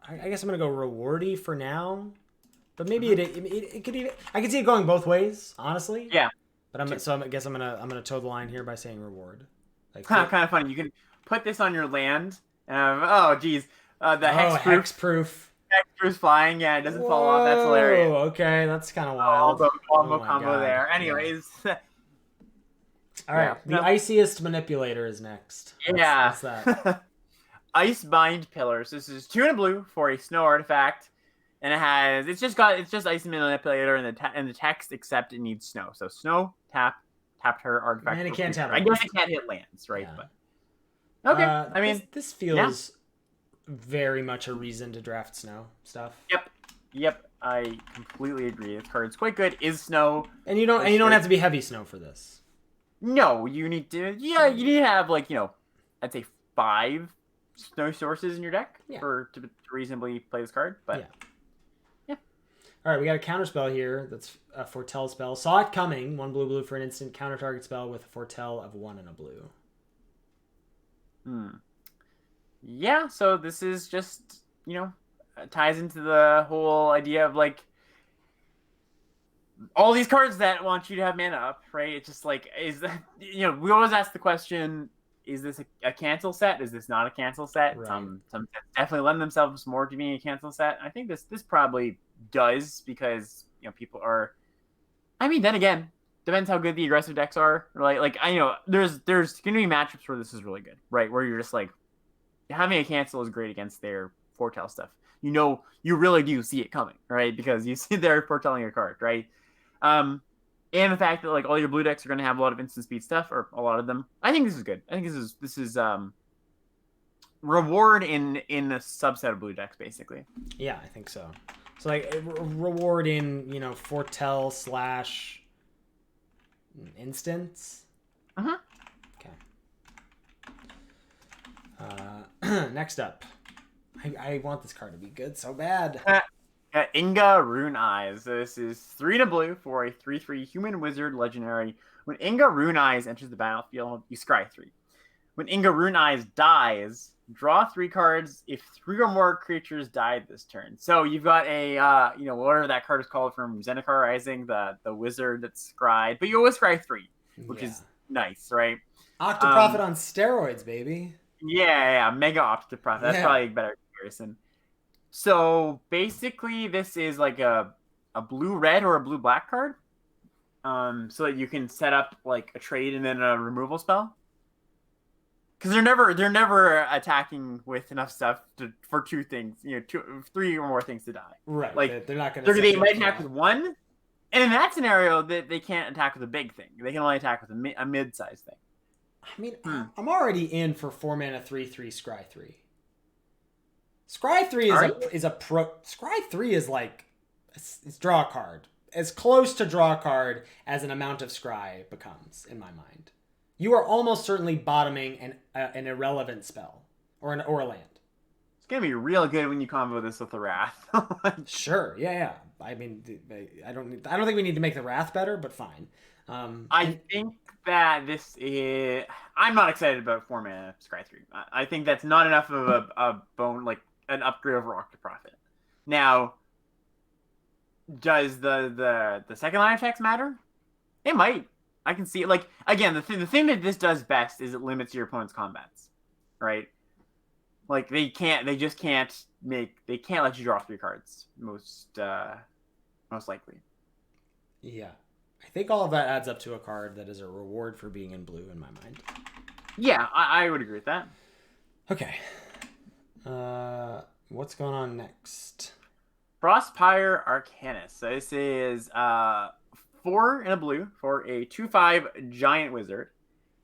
[SPEAKER 1] I guess I'm gonna go rewardy for now, but maybe it could even. I could see it going both ways, honestly.
[SPEAKER 2] Yeah.
[SPEAKER 1] But I guess I'm gonna toe the line here by saying reward. Like
[SPEAKER 2] kind of funny. You can put this on your land. Oh geez, the
[SPEAKER 1] hexproof.
[SPEAKER 2] Hexproof flying. Yeah, it doesn't fall off. That's hilarious.
[SPEAKER 1] Okay, that's kind of wild.
[SPEAKER 2] Combo God. There. Anyways.
[SPEAKER 1] Yeah. All right, the iciest manipulator is next.
[SPEAKER 2] What's
[SPEAKER 1] that?
[SPEAKER 2] Ice Bind Pillars. This is 2 in a blue for a snow artifact, and it's just Ice Manipulator in the text, except it needs snow. So snow, tapped her artifact.
[SPEAKER 1] And it can't tap.
[SPEAKER 2] I guess it can't hit lands, right?
[SPEAKER 1] Yeah.
[SPEAKER 2] But okay, I mean
[SPEAKER 1] this feels very much a reason to draft snow stuff.
[SPEAKER 2] Yep. I completely agree. This card's quite good. Is snow,
[SPEAKER 1] and you don't have to be heavy snow for this.
[SPEAKER 2] No, you need to. Yeah, you need to have I'd say 5 snow sources in your deck to reasonably play this card. But yeah.
[SPEAKER 1] All right, we got a counter spell here. That's a foretell spell. Saw it coming. 1 blue for an instant counter target spell with a foretell of 1 in a blue.
[SPEAKER 2] Yeah. So this is just ties into the whole idea of all these cards that want you to have mana up, right? It's just we always ask the question: is this a cancel set? Is this not a cancel set?
[SPEAKER 1] Right.
[SPEAKER 2] Some sets definitely lend themselves more to being a cancel set. I think this probably does because people are. I mean, then again, depends how good the aggressive decks are. Like I know there's going to be matchups where this is really good, right? Where you're just having a cancel is great against their foretell stuff. You really do see it coming, right? Because you see they're foretelling a card, right? And the fact that all your blue decks are going to have a lot of instant speed stuff, or a lot of them, I think this is good. I think this is reward in a subset of blue decks, basically.
[SPEAKER 1] Yeah, I think so. So reward in foretell / instance. Okay. Next up, I want this card to be good so bad.
[SPEAKER 2] Inga Rune Eyes. This is 3 in a blue for a 3/3 human wizard legendary. When Inga Rune Eyes enters the battlefield, you scry 3. When Inga Rune Eyes dies, draw 3 cards if 3 or more creatures died this turn. So you've got a whatever that card is called from Zendikar Rising, the wizard that's scryed, but you always scry 3, which is nice, right?
[SPEAKER 1] Octoprofit on steroids, baby.
[SPEAKER 2] Yeah, Mega Octoprofit. That's probably a better comparison. So basically, this is like a blue-red or a blue-black card, so that you can set up a trade and then a removal spell. Because they're never attacking with enough stuff for 2 things, 3 or more things to die.
[SPEAKER 1] Right. They're not going to.
[SPEAKER 2] They might attack with 1, and in that scenario, they can't attack with a big thing. They can only attack with a mid-sized thing.
[SPEAKER 1] I mean, I'm already in for 4 mana 3/3 scry 3. Scry 3 is a pro. Scry 3 is it's draw a card. As close to draw a card as an amount of scry becomes, in my mind. You are almost certainly bottoming an irrelevant spell or a land.
[SPEAKER 2] It's gonna be real good when you combo this with the Wrath.
[SPEAKER 1] Sure, yeah. I mean, I don't think we need to make the Wrath better, but fine.
[SPEAKER 2] I think that this is. I'm not excited about 4 mana Scry 3. I think that's not enough of a bone, an upgrade over Octoprofit. Now, does the second line attacks matter? It might. I can see it. Like, again, the thing that this does best is it limits your opponent's combats, right? Like, they can't let you draw 3 cards most likely.
[SPEAKER 1] Yeah. I think all of that adds up to a card that is a reward for being in blue in my mind.
[SPEAKER 2] Yeah, I would agree with that.
[SPEAKER 1] Okay. What's going on next?
[SPEAKER 2] Frostpyre Arcanis. So this is 4 in a blue for a 2/5 giant wizard.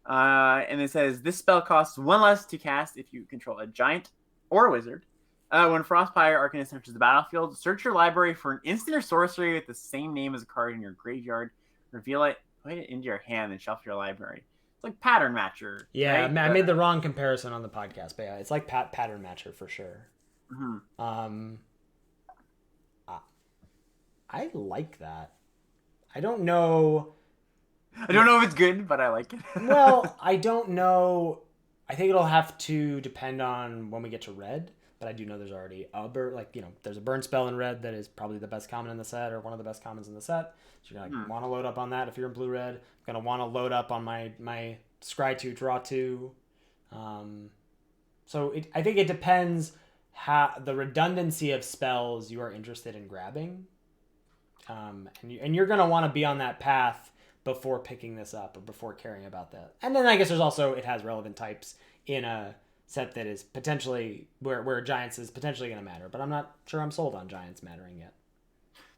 [SPEAKER 2] And it says this spell costs 1 less to cast if you control a giant or a wizard. When Frostpyre Arcanis enters the battlefield, search your library for an instant or sorcery with the same name as a card in your graveyard. Reveal it, put it into your hand, and shuffle your library. It's like Pattern Matcher.
[SPEAKER 1] Yeah,
[SPEAKER 2] right?
[SPEAKER 1] I made the wrong comparison on the podcast, but yeah, it's like Pattern Matcher for sure.
[SPEAKER 2] Mm-hmm.
[SPEAKER 1] I like that. I don't know.
[SPEAKER 2] I don't know if it's good, but I like it.
[SPEAKER 1] Well, I don't know. I think it'll have to depend on when we get to red, but I do know there's already there's a burn spell in red that is probably the best common in the set, or one of the best commons in the set. So you're gonna want to load up on that if you're in blue red. I'm gonna want to load up on my scry 2 draw 2. So I think it depends how the redundancy of spells you are interested in grabbing. And you're going to want to be on that path before picking this up or before caring about that. And then I guess there's also, it has relevant types in a set that is potentially, where Giants is potentially going to matter. But I'm not sure I'm sold on Giants mattering yet.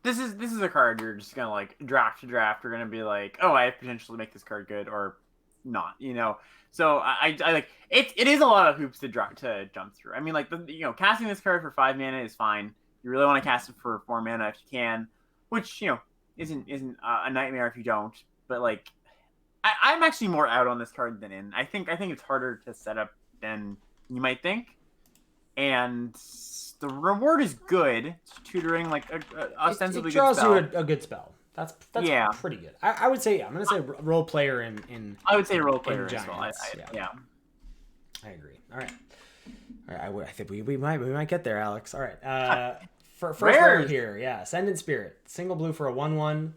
[SPEAKER 2] This is a card you're just going to like draft to draft. You're going to be like, oh, I potentially make this card good or not, So I like it. It is a lot of hoops to jump through. I mean, like casting this card for 5 mana is fine. You really want to cast it for 4 mana if you can, which isn't a nightmare if you don't. But like, I'm actually more out on this card than in. I think it's harder to set up than you might think, and the reward is good. It's tutoring, like ostensibly
[SPEAKER 1] it draws
[SPEAKER 2] good spell.
[SPEAKER 1] you a good spell. That's pretty good. I would say I'm gonna say role player in.
[SPEAKER 2] I would say role player
[SPEAKER 1] as
[SPEAKER 2] well. Yeah.
[SPEAKER 1] I agree. All right. I think we might get there, Alex. All right. First rare here, yeah. Ascendant Spirit, single blue for a 1/1.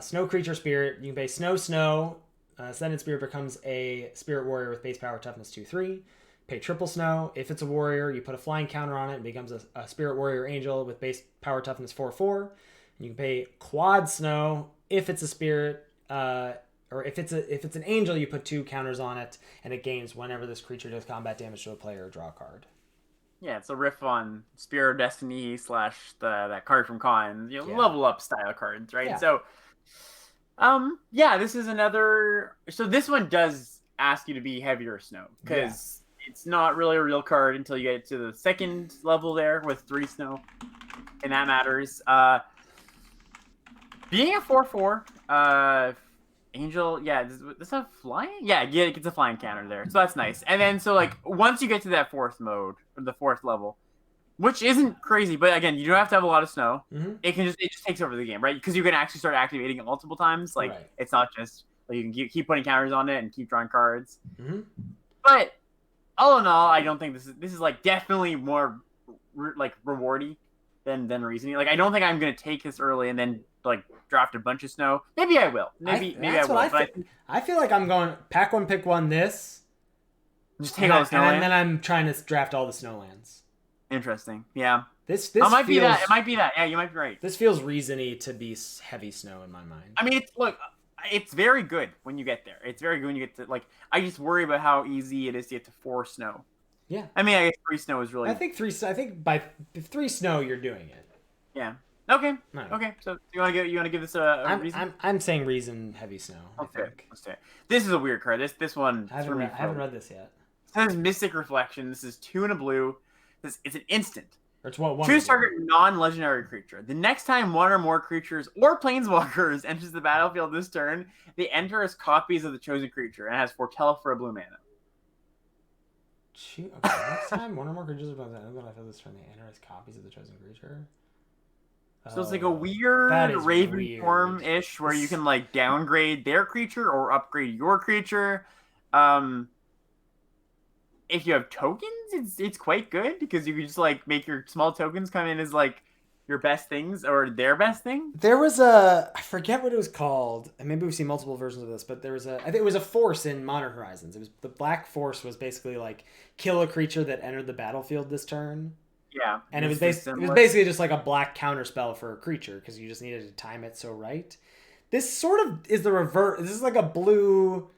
[SPEAKER 1] Snow creature spirit. You can pay snow. Ascendant Spirit becomes a spirit warrior with base power toughness 2/3. Pay triple snow. If it's a warrior, you put a flying counter on it and becomes a spirit warrior angel with base power toughness 4/4. You can pay quad snow if it's a spirit, or if it's an angel, you put 2 counters on it, and it gains whenever this creature does combat damage to a player or draw a card.
[SPEAKER 2] Yeah, it's a riff on Spear of Destiny / that card from Con, level up style cards, right?
[SPEAKER 1] Yeah.
[SPEAKER 2] So, this is another. So this one does ask you to be heavier snow because it's not really a real card until you get to the second level there with 3 snow, and that matters. Being a 4/4, Angel, does this have flying? Yeah, it gets a flying counter there, so that's nice. And then, so like once you get to that 4th mode, or the 4th level, which isn't crazy, but again, you don't have to have a lot of snow.
[SPEAKER 1] Mm-hmm.
[SPEAKER 2] It just takes over the game, right? Because you can actually start activating it multiple times. Like It's not just like you can keep putting counters on it and keep drawing cards.
[SPEAKER 1] Mm-hmm.
[SPEAKER 2] But all in all, I don't think this is like definitely more like rewardy than reasoning. Like I don't think I'm gonna take this early and then like draft a bunch of snow. Maybe I will. Maybe I will.
[SPEAKER 1] I feel like I'm going pack 1, pick 1. This
[SPEAKER 2] just take all the snow,
[SPEAKER 1] and then I'm trying to draft all the snowlands.
[SPEAKER 2] Interesting. Yeah.
[SPEAKER 1] This
[SPEAKER 2] might
[SPEAKER 1] be
[SPEAKER 2] that. It might be that. Yeah, you might be right.
[SPEAKER 1] This feels reason-y to be heavy snow in my mind.
[SPEAKER 2] I mean, it's very good when you get there. It's very good when you get to like. I just worry about how easy it is to get to 4 snow.
[SPEAKER 1] Yeah.
[SPEAKER 2] I mean, I guess 3 snow is really.
[SPEAKER 1] I think by 3 snow you're doing it.
[SPEAKER 2] Yeah. Okay. Okay. So you want to give this a reason?
[SPEAKER 1] I'm saying reason heavy snow.
[SPEAKER 2] Let's do it. This is a weird card. This one.
[SPEAKER 1] I haven't read this yet.
[SPEAKER 2] It says Mystic Reflection. This is 2 in a blue. It's an instant.
[SPEAKER 1] Or it's what?
[SPEAKER 2] Choose target non-legendary creature. The next time 1 or more creatures or planeswalkers enters the battlefield this turn, they enter as copies of the chosen creature and has foretell for a blue mana.
[SPEAKER 1] Okay. Next time 1 or more creatures are the battlefield this turn, they enter as copies of the chosen creature.
[SPEAKER 2] So it's like a weird Raven form-ish where you can like downgrade their creature or upgrade your creature. if you have tokens, it's quite good because you can just like make your small tokens come in as like your best things or their best thing.
[SPEAKER 1] There was I forget what it was called, and maybe we've seen multiple versions of this, but I think it was a force in Modern Horizons. It was the black force was basically like kill a creature that entered the battlefield this turn.
[SPEAKER 2] Yeah,
[SPEAKER 1] And it was basically just like a black counter spell for a creature because you just needed to time it so right. This sort of is the reverse. This is like a blue.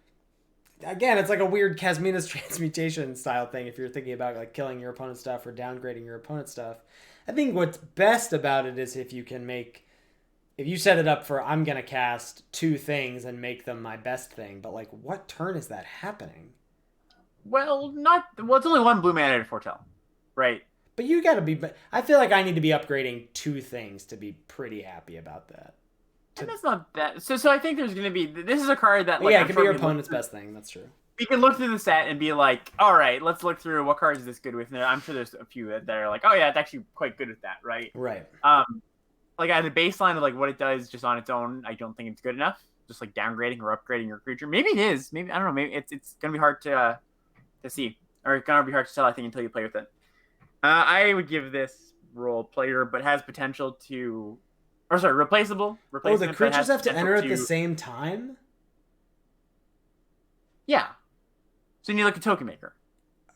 [SPEAKER 1] Again, it's like a weird Kasmina's transmutation style thing if you're thinking about like killing your opponent's stuff or downgrading your opponent's stuff. I think what's best about it is if you set it up for I'm going to cast 2 things and make them my best thing, but like what turn is that happening?
[SPEAKER 2] Well, it's only 1 blue mana to foretell, right?
[SPEAKER 1] But you got to be, I feel like I need to be upgrading 2 things to be pretty happy about that.
[SPEAKER 2] And that's not that. So I think there's going to be, this is a card that like,
[SPEAKER 1] yeah, it can be your opponent's best thing. That's true.
[SPEAKER 2] We can look through the set and be like, all right, let's look through what cards is this good with. And I'm sure there's a few that are like, oh yeah, it's actually quite good with that, right?
[SPEAKER 1] Right.
[SPEAKER 2] Like at the baseline of like what it does just on its own, I don't think it's good enough. Just like downgrading or upgrading your creature. Maybe it is. Maybe I don't know. Maybe it's gonna be hard to see, or it's gonna be hard to tell. I think until you play with it. I would give this role player, but has potential to, or sorry, replaceable.
[SPEAKER 1] Oh, the creatures have to enter at the same time.
[SPEAKER 2] Yeah. So you need like a token maker.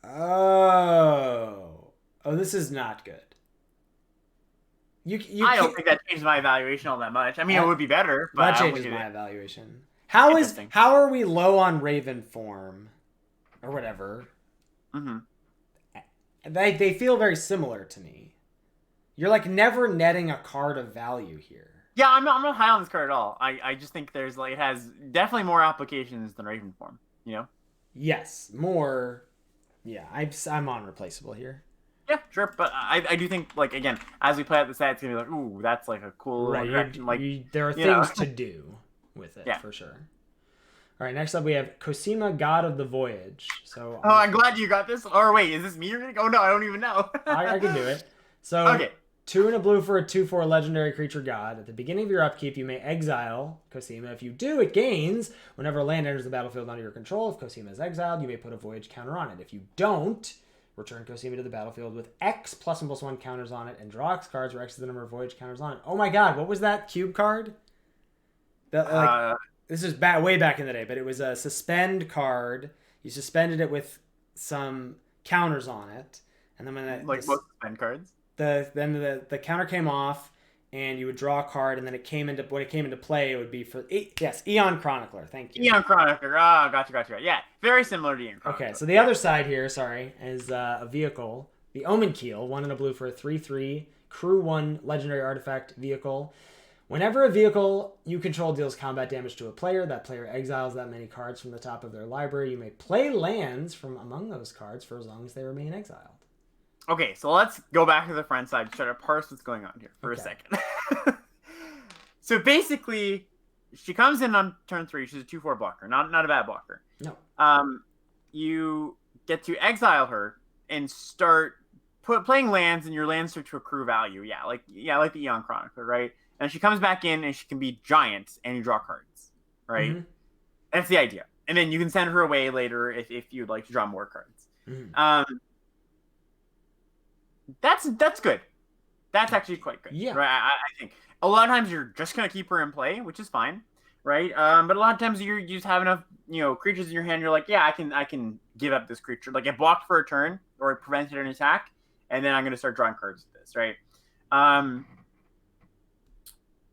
[SPEAKER 1] Oh, this is not good.
[SPEAKER 2] I don't think that changes my evaluation all that much. I mean, it would be better, but
[SPEAKER 1] that changes my evaluation. How are we low on Raven form, or whatever?
[SPEAKER 2] Mm-hmm.
[SPEAKER 1] They feel very similar to me. You're like never netting a card of value here.
[SPEAKER 2] Yeah, I'm not high on this card at all. I just think there's like it has definitely more applications than Raven form. You know.
[SPEAKER 1] Yes, more. Yeah, I'm on replaceable here.
[SPEAKER 2] Yeah, sure, but I do think like again as we play out the set, it's gonna be like, ooh, that's like a cool direction. Like
[SPEAKER 1] there are things to do with it for sure. All right, next up we have Cosima, God of the Voyage. So
[SPEAKER 2] I'm glad you got this. Or wait, is this me? Oh no, I don't even know.
[SPEAKER 1] I can do it. So okay. 2 and a blue for a 2/4 legendary creature god. At the beginning of your upkeep, you may exile Cosima. If you do, it gains. Whenever a land enters the battlefield under your control, if Cosima is exiled, you may put a Voyage counter on it. If you don't, return Cosima to the battlefield with X +1/+1 counters on it, and draw X cards where X is the number of Voyage counters on it. Oh my god, what was that cube card? This is way back in the day, but it was a suspend card. You suspended it with some counters on it, and then when
[SPEAKER 2] most suspend cards.
[SPEAKER 1] The counter came off, and you would draw a card, and then when it came into play, it would be for Eon Chronicler. Thank you.
[SPEAKER 2] Eon Chronicler. Ah, gotcha. Yeah, very similar to Eon Chronicler.
[SPEAKER 1] Okay, so the other side here, is a vehicle, the Omen Keel, 1 and a blue for a 3/3 crew 1 legendary artifact vehicle. Whenever a vehicle you control deals combat damage to a player, that player exiles that many cards from the top of their library. You may play lands from among those cards for as long as they remain exiled.
[SPEAKER 2] Okay, so let's go back to the front side to try to parse what's going on here for a second. So basically, she comes in on turn 3. She's a 2/4 blocker, not a bad blocker.
[SPEAKER 1] No.
[SPEAKER 2] You get to exile her and start playing lands, and your lands start to accrue value. Like the Eon Chronicler, right? And she comes back in, and she can be giant, and you draw cards, right? Mm-hmm. That's the idea. And then you can send her away later if you'd like to draw more cards. Mm-hmm. That's good. That's actually quite good.
[SPEAKER 1] Yeah.
[SPEAKER 2] Right. I think a lot of times you're just gonna keep her in play, which is fine, right? But a lot of times you just have enough, creatures in your hand. You're like, yeah, I can give up this creature. Like it blocked for a turn, or it prevented an attack, and then I'm gonna start drawing cards with this, right?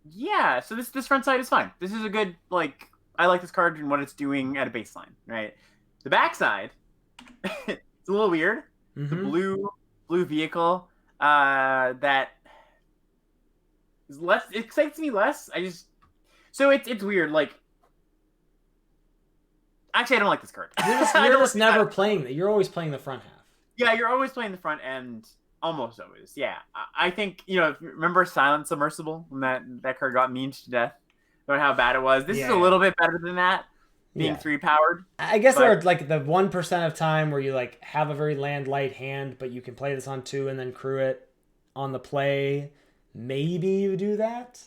[SPEAKER 2] Yeah. So this front side is fine. This is a good I like this card and what it's doing at a baseline, right? The back side, it's a little weird. Mm-hmm. The blue vehicle that is less, it excites me less. It's weird. Actually, I don't like this card.
[SPEAKER 1] You're just never playing that. You're always playing the front half.
[SPEAKER 2] Yeah, you're always playing the front end. Almost always. Yeah, I think remember Silent Submersible when that card got memed to death about how bad it was. This is a little bit better than that. Being 3 powered.
[SPEAKER 1] I guess there are the 1% of time where you have a very land light hand, but you can play this on 2 and then crew it on the play. Maybe you do that,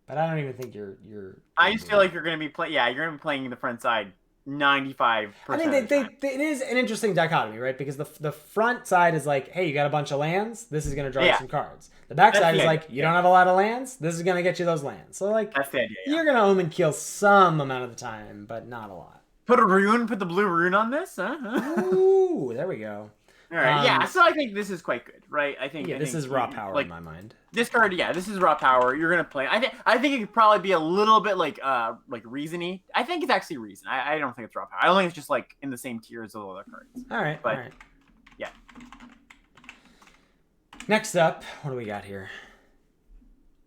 [SPEAKER 1] but I don't even think you're.
[SPEAKER 2] I just feel like you're gonna be you're gonna be playing the front side 95%.
[SPEAKER 1] I mean, it is an interesting dichotomy, right? Because the front side is like, hey, you got a bunch of lands. This is going to draw you some cards. The back side is like, you don't have a lot of lands. This is going to get you those lands. So, like,
[SPEAKER 2] that's the idea,
[SPEAKER 1] you're going to omen kill some amount of the time, but not a lot.
[SPEAKER 2] Put the blue rune on this. Huh?
[SPEAKER 1] Ooh, there we go.
[SPEAKER 2] All right, yeah. So I think this is quite good, right? I think
[SPEAKER 1] this is raw power in my mind.
[SPEAKER 2] This card, this is raw power. You're gonna play. I think it could probably be a little bit like reason-y. I think it's actually reason. I don't think it's raw power. I don't think it's just like in the same tier as the other cards.
[SPEAKER 1] All right,
[SPEAKER 2] yeah.
[SPEAKER 1] Next up, what do we got here?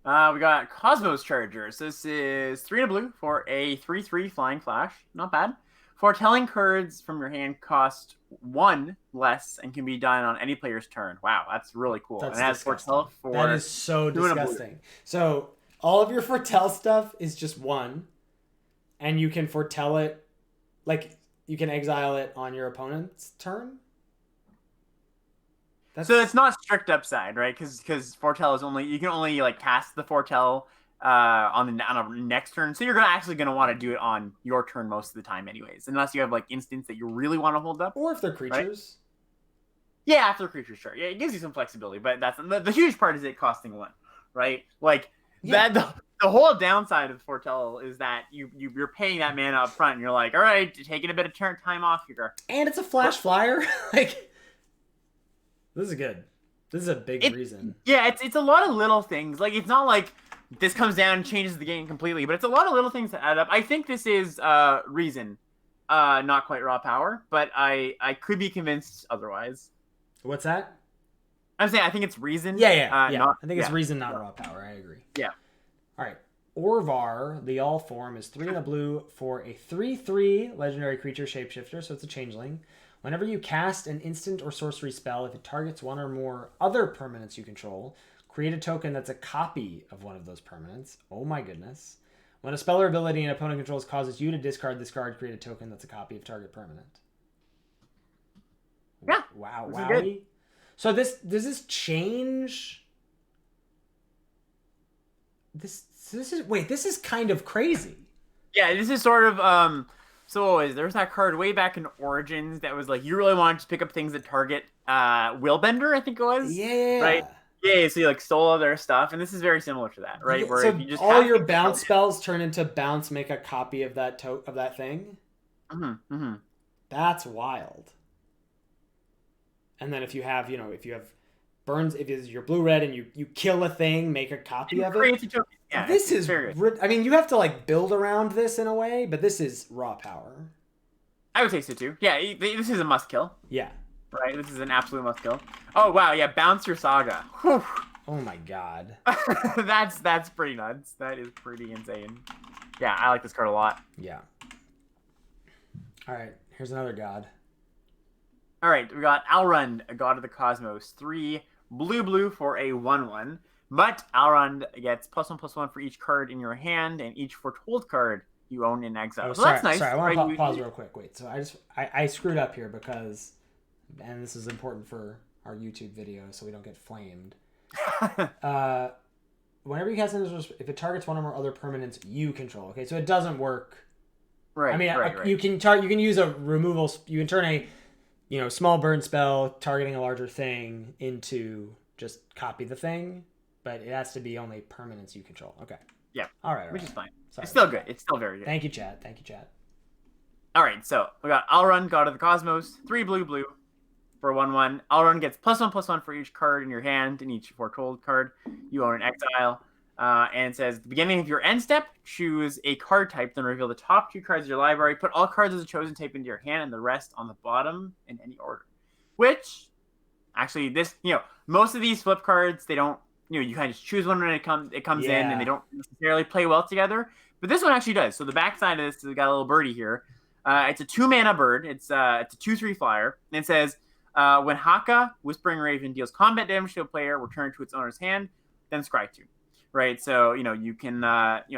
[SPEAKER 2] We got Cosmos Chargers. This is 3 and a blue for a 3/3 flying flash. Not bad. Foretelling cards from your hand cost 1 less and can be done on any player's turn. Wow, that's really cool.
[SPEAKER 1] That's
[SPEAKER 2] and it has foretell for
[SPEAKER 1] that is so disgusting. So all of your foretell stuff is just 1, and you can foretell it, like you can exile it on your opponent's turn.
[SPEAKER 2] So it's not strict upside, right? Because foretell is you can only like cast the foretell on a next turn, so you're actually gonna want to do it on your turn most of the time, anyways, unless you have like instants that you really want to hold up,
[SPEAKER 1] or if they're creatures.
[SPEAKER 2] Right? Yeah, if they're creatures, sure. Yeah, it gives you some flexibility, but that's the huge part is it costing 1, right? Like that. The whole downside of foretell is that you're paying that mana up front, and you're like, all right, taking a bit of turn time off here,
[SPEAKER 1] and it's a flash flyer. Like, this is good. This is a big reason.
[SPEAKER 2] Yeah, it's a lot of little things. Like, it's not like this comes down and changes the game completely, but it's a lot of little things that add up. I think this is reason, not quite raw power, but I could be convinced otherwise.
[SPEAKER 1] What's that?
[SPEAKER 2] I'm saying I think it's reason.
[SPEAKER 1] Yeah. I think it's reason, not raw power. I agree.
[SPEAKER 2] Yeah.
[SPEAKER 1] All right. Orvar, the all form, is 3 and a blue for a 3/3 legendary creature shapeshifter, so it's a changeling. Whenever you cast an instant or sorcery spell, if it targets one or more other permanents you control, create a token that's a copy of one of those permanents. Oh my goodness. When a spell or ability an opponent controls causes you to discard this card, create a token that's a copy of target permanent.
[SPEAKER 2] Yeah.
[SPEAKER 1] Wow. Wowie. So does this change? This is kind of crazy.
[SPEAKER 2] Yeah, this is sort of so there's that card way back in Origins that was like you really wanted to pick up things that target Willbender, I think it was.
[SPEAKER 1] Yeah.
[SPEAKER 2] Right? Yeah, so you like stole all their stuff, and this is very similar to that, right? Where
[SPEAKER 1] so
[SPEAKER 2] if you just
[SPEAKER 1] all your bounce spells turn into bounce, make a copy of that thing.
[SPEAKER 2] Mm-hmm.
[SPEAKER 1] That's wild. And then if you have burns, if it's your blue red and you kill a thing, make a copy of it.
[SPEAKER 2] Yeah,
[SPEAKER 1] this is I mean, you have to like build around this in a way, but this is raw power.
[SPEAKER 2] I would say so too. Yeah, this is a must kill.
[SPEAKER 1] Yeah.
[SPEAKER 2] Right, this is an absolute must kill. Oh wow, yeah, bounce your saga. Whew.
[SPEAKER 1] Oh my god.
[SPEAKER 2] that's pretty nuts. That is pretty insane. Yeah, I like this card a lot.
[SPEAKER 1] Yeah. All right, here's another god.
[SPEAKER 2] All right, we got Alrund, a god of the cosmos, 3 blue for a 1/1. But Alrund gets +1/+1 for each card in your hand and each foretold card you own in exile.
[SPEAKER 1] Oh,
[SPEAKER 2] so
[SPEAKER 1] sorry,
[SPEAKER 2] that's nice.
[SPEAKER 1] Sorry, I want to pause real quick. Wait, so I screwed up here because, and this is important for our YouTube video so we don't get flamed. Whenever you cast an if it targets one or more other permanents you control. Okay, so it doesn't work.
[SPEAKER 2] Right.
[SPEAKER 1] I mean,
[SPEAKER 2] right.
[SPEAKER 1] you can use a removal. You can turn a small burn spell targeting a larger thing into just copy the thing, but it has to be only permanents you control. Okay.
[SPEAKER 2] Yeah.
[SPEAKER 1] All right.
[SPEAKER 2] Which is fine.
[SPEAKER 1] Sorry.
[SPEAKER 2] It's still good. It's still very good.
[SPEAKER 1] Thank you, chat.
[SPEAKER 2] All right, so we got Alrund, God of the Cosmos, 3 blue for 1/1. Alrund gets +1/+1 for each card in your hand and each foretold card you own in exile. And it says, at the beginning of your end step, choose a card type, then reveal the top 2 cards of your library. Put all cards of the chosen type into your hand and the rest on the bottom in any order. Which, actually, most of these flip cards, they don't, you kind of just choose one when it comes in, and they don't necessarily play well together. But this one actually does. So the backside of this has got a little birdie here. It's a 2-mana bird. It's a 2/3 flyer. And it says, when Haka, Whispering Raven, deals combat damage to a player, return to its owner's hand, then scry 2. Right, so you can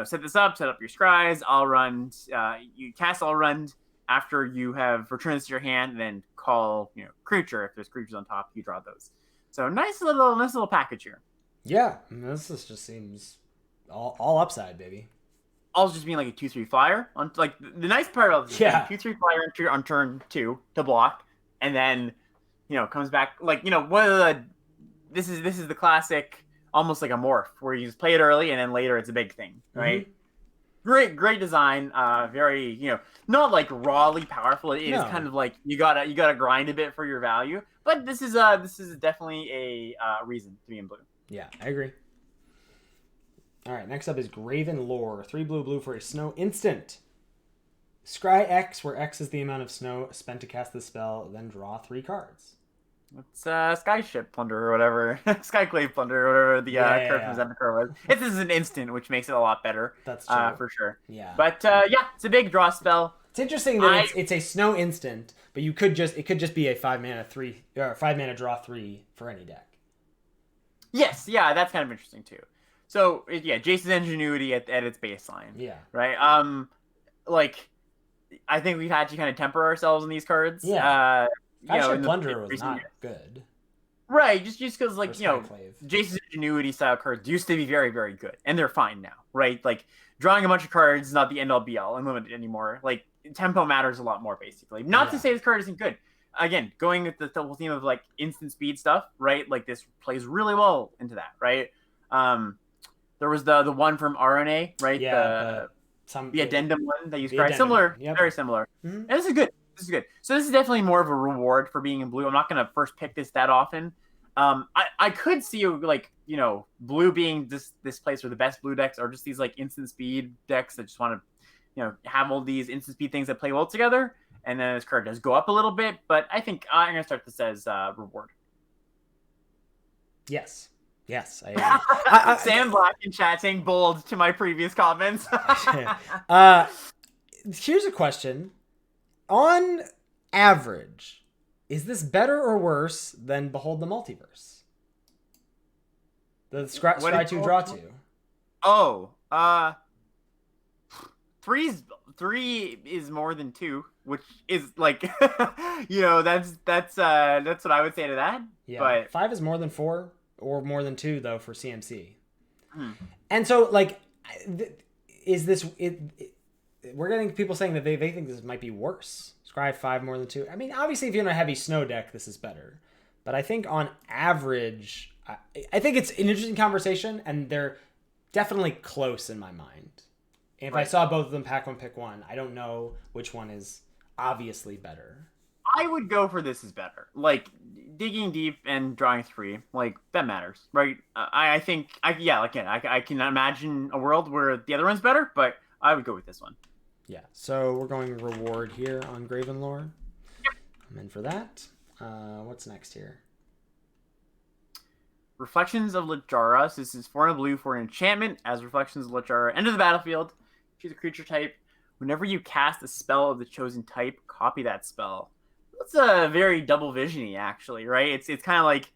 [SPEAKER 2] set this up, set up your scries. Alrund, you cast Alrund after you have returned this to your hand, and then call creature. If there's creatures on top, you draw those. So nice little package here.
[SPEAKER 1] Yeah, this just seems all upside, baby.
[SPEAKER 2] also just being like a 2/3 flyer. On like the nice part about this,
[SPEAKER 1] Yeah.
[SPEAKER 2] 2/3 flyer on turn 2 to block, and then comes back like one of the this is the classic, almost like a morph where you just play it early and then later it's a big thing, right? Great design. Very not like rawly powerful. It is kind of like you gotta grind a bit for your value. But this is definitely a reason to be in blue.
[SPEAKER 1] Yeah, I agree. All right, next up is Graven Lore. 3 blue for a snow instant. Scry X, where X is the amount of snow spent to cast the spell, then draw 3 cards.
[SPEAKER 2] It's Skyship Plunder or whatever. Skyclave Plunder or whatever the card from Zendikar was. This is an instant, which makes it a lot better.
[SPEAKER 1] That's true.
[SPEAKER 2] For sure.
[SPEAKER 1] Yeah.
[SPEAKER 2] But it's a big draw spell.
[SPEAKER 1] It's interesting that it's a snow instant, but it could just be a 5 mana 3 or 5 mana draw 3 for any deck.
[SPEAKER 2] Yes, yeah, that's kind of interesting too. So Jace's Ingenuity at its baseline.
[SPEAKER 1] Yeah.
[SPEAKER 2] Right. I think we've had to kind of temper ourselves in these cards.
[SPEAKER 1] Yeah. Plunderer was not good.
[SPEAKER 2] Right, just because Jace's Ingenuity style cards used to be very, very good, and they're fine now, right? Like drawing a bunch of cards is not the end all be all unlimited anymore. Like tempo matters a lot more, basically. Not to say this card isn't good. Again, going with the whole theme of like instant speed stuff, right? Like this plays really well into that, right? There was the one from RNA, right?
[SPEAKER 1] Yeah,
[SPEAKER 2] the addendum one that you described. Similar, very similar. Mm-hmm. And this is good. So this is definitely more of a reward for being in blue. I'm not going to first pick this that often. I could see blue being this place where the best blue decks are just these like instant speed decks that just want to have all these instant speed things that play well together. And then this card does go up a little bit, but I think I'm going to start this as reward.
[SPEAKER 1] Yes, I agree.
[SPEAKER 2] Sam Black in chat saying bold to my previous comments.
[SPEAKER 1] Here's a question. On average, is this better or worse than Behold the Multiverse? The Scry 2 Draw 2.
[SPEAKER 2] Oh, 3 is more than 2, which is like, that's what I would say to that.
[SPEAKER 1] Yeah,
[SPEAKER 2] but
[SPEAKER 1] 5 is more than 4 or more than 2 though for CMC. And so like, is this it? We're getting people saying that they think this might be worse. Scry 5 more than 2. I mean, obviously, if you're in a heavy snow deck, this is better. But I think on average, I think it's an interesting conversation, and they're definitely close in my mind. And if I saw both of them pack one, pick one, I don't know which one is obviously better.
[SPEAKER 2] I would go for this is better. Like, digging deep and drawing 3, like, that matters, right? I think, I can imagine a world where the other one's better, but I would go with this one.
[SPEAKER 1] Yeah, so we're going reward here on Graven Lore.
[SPEAKER 2] Yep.
[SPEAKER 1] I'm in for that. What's next here?
[SPEAKER 2] Reflections of Lit Jarrah. So this is 4 and blue for an enchantment. As Reflections of Lit Jarrah enter the battlefield, choose a creature type. Whenever you cast a spell of the chosen type, copy that spell. That's a very double vision-y, actually, right? It's kind of like,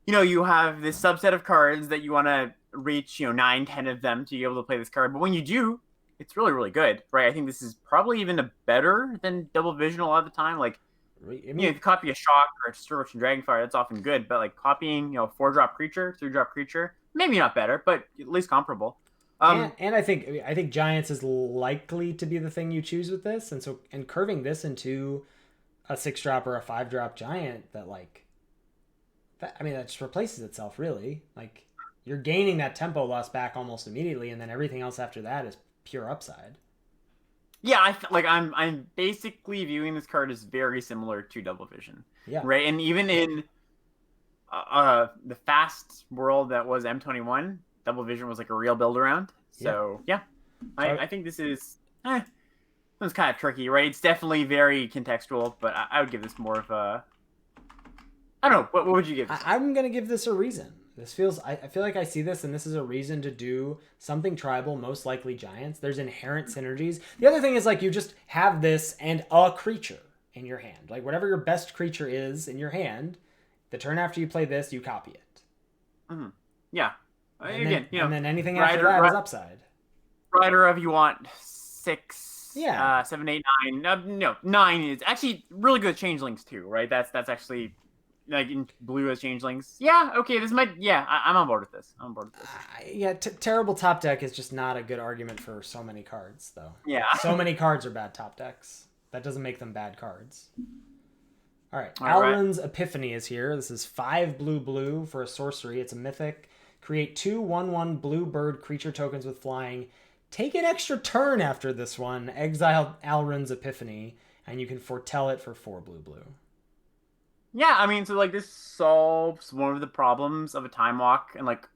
[SPEAKER 2] you have this subset of cards that you want to reach, 9, 10 of them to be able to play this card. But when you do, it's really, really good, right? I think this is probably even better than double vision a lot of the time. Like, if you copy a Shock or a Sturch and Dragonfire, that's often good. But like copying, 4-drop creature, 3-drop creature, maybe not better, but at least comparable.
[SPEAKER 1] And I think Giants is likely to be the thing you choose with this, and curving this into a 6-drop or a 5-drop Giant that just replaces itself really. Like, you're gaining that tempo loss back almost immediately, and then everything else after that is pure upside.
[SPEAKER 2] Yeah, I'm basically viewing this card as very similar to Double Vision.
[SPEAKER 1] Yeah.
[SPEAKER 2] Right, and even in the fast world that was M21, Double Vision was like a real build around. So I think this is it was kind of tricky, right? It's definitely very contextual, but I would give this more of a. I don't know. What would you give this?
[SPEAKER 1] I'm gonna give this a reason. I feel like I see this, and this is a reason to do something tribal, most likely Giants. There's inherent synergies. The other thing is, like, you just have this and a creature in your hand. Like, whatever your best creature is in your hand, the turn after you play this, you copy it.
[SPEAKER 2] Mm-hmm. Yeah.
[SPEAKER 1] And then anything after that is upside.
[SPEAKER 2] Rider of you want 6,
[SPEAKER 1] Yeah.
[SPEAKER 2] 7, 8, 9. No, 9 is actually really good changelings too, right? That's actually like in blue as changelings. Yeah, okay, this might. Yeah, I'm on board with this.
[SPEAKER 1] Yeah, terrible top deck is just not a good argument for so many cards, though.
[SPEAKER 2] Yeah.
[SPEAKER 1] So many cards are bad top decks. That doesn't make them bad cards. All right.
[SPEAKER 2] All right.
[SPEAKER 1] Alrund's Epiphany is here. This is 5 blue for a sorcery. It's a mythic. Create 2 1/1 blue bird creature tokens with flying. Take an extra turn after this one. Exile Alrund's Epiphany, and you can foretell it for 4 blue.
[SPEAKER 2] Yeah, I mean, so like this solves one of the problems of a time walk, and like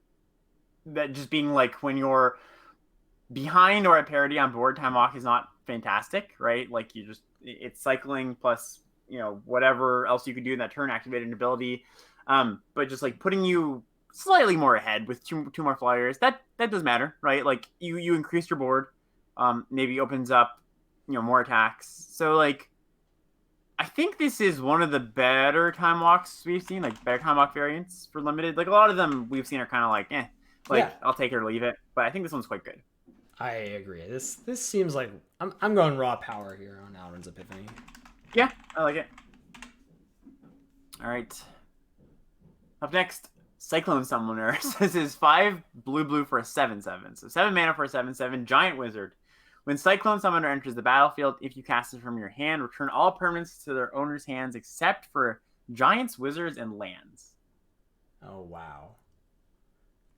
[SPEAKER 2] that just being like when you're behind or at parity on board, time walk is not fantastic, right? Like it's cycling plus whatever else you could do in that turn activated ability, but just like putting you slightly more ahead with two more flyers, that does matter, right? Like you increase your board, maybe opens up more attacks. So like I think this is one of the better time walks we've seen, like better time walk variants for limited. Like a lot of them we've seen are kind of like I'll take it or leave it, but I think this one's quite good.
[SPEAKER 1] I agree. This seems like I'm going raw power here on Alrund's Epiphany.
[SPEAKER 2] Yeah, I like it. All right. Up next, Cyclone Summoners. This is 5 blue for a 7/7. So 7 mana for a 7/7 giant wizard. When Cyclone Summoner enters the battlefield, if you cast it from your hand, return all permanents to their owner's hands except for giants, wizards, and lands.
[SPEAKER 1] Oh wow.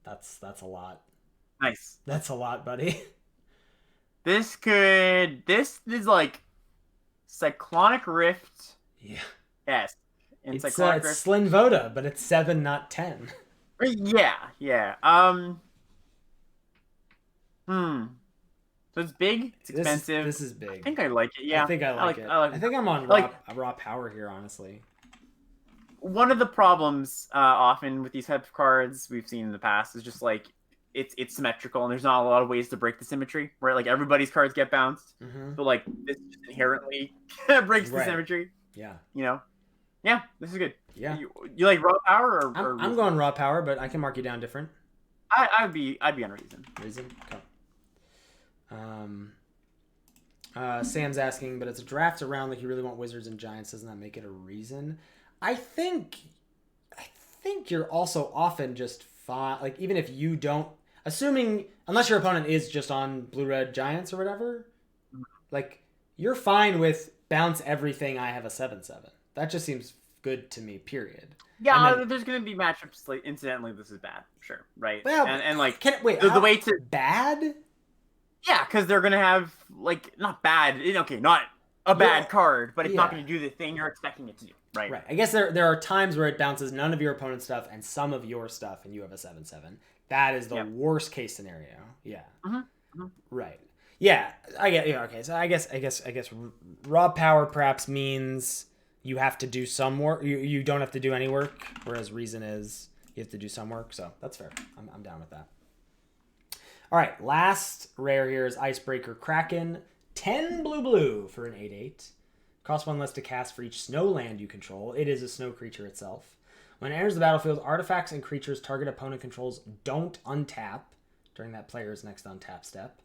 [SPEAKER 1] That's a lot.
[SPEAKER 2] Nice.
[SPEAKER 1] That's a lot, buddy.
[SPEAKER 2] This is like Cyclonic Rift.
[SPEAKER 1] Yeah.
[SPEAKER 2] Yes.
[SPEAKER 1] It's Slin Voda, but it's 7, not 10.
[SPEAKER 2] Yeah. So it's big. It's expensive.
[SPEAKER 1] This is big.
[SPEAKER 2] I think I like it. Yeah.
[SPEAKER 1] I think I like it. I think I'm on raw power here, honestly.
[SPEAKER 2] One of the problems often with these types of cards we've seen in the past is just like it's symmetrical and there's not a lot of ways to break the symmetry, right? Like everybody's cards get bounced, but like this just inherently breaks the symmetry.
[SPEAKER 1] Yeah.
[SPEAKER 2] Yeah, this is good.
[SPEAKER 1] Yeah.
[SPEAKER 2] You like raw power or
[SPEAKER 1] I'm going raw power, but I can mark you down different.
[SPEAKER 2] I'd be on reason.
[SPEAKER 1] Okay. Sam's asking, but it's a draft around like you really want wizards and giants. Doesn't that make it a reason? I think you're also often just fine. Like even if you don't, unless your opponent is just on blue-red giants or whatever, like you're fine with bounce everything. I have a 7/7. That just seems good to me. Period.
[SPEAKER 2] Yeah, there's going to be matchups like incidentally. This is bad, sure, right?
[SPEAKER 1] Well,
[SPEAKER 2] and like
[SPEAKER 1] the way to bad.
[SPEAKER 2] Yeah, because they're going to have like not bad. Okay, not a bad card, but it's not going to do the thing you're expecting it to do. Right.
[SPEAKER 1] I guess there are times where it bounces none of your opponent's stuff and some of your stuff, and you have a 7/7. That is the worst case scenario. Yeah. Right. Yeah. I get. Yeah. Okay. So I guess raw power perhaps means you have to do some work. You don't have to do any work, whereas reason is you have to do some work. So that's fair. I'm down with that. All right. Last rare here is Icebreaker Kraken. 10 blue for an 8/8. Costs 1 less to cast for each snow land you control. It is a snow creature itself. When it enters the battlefield, artifacts and creatures target opponent controls don't untap during that player's next untap step.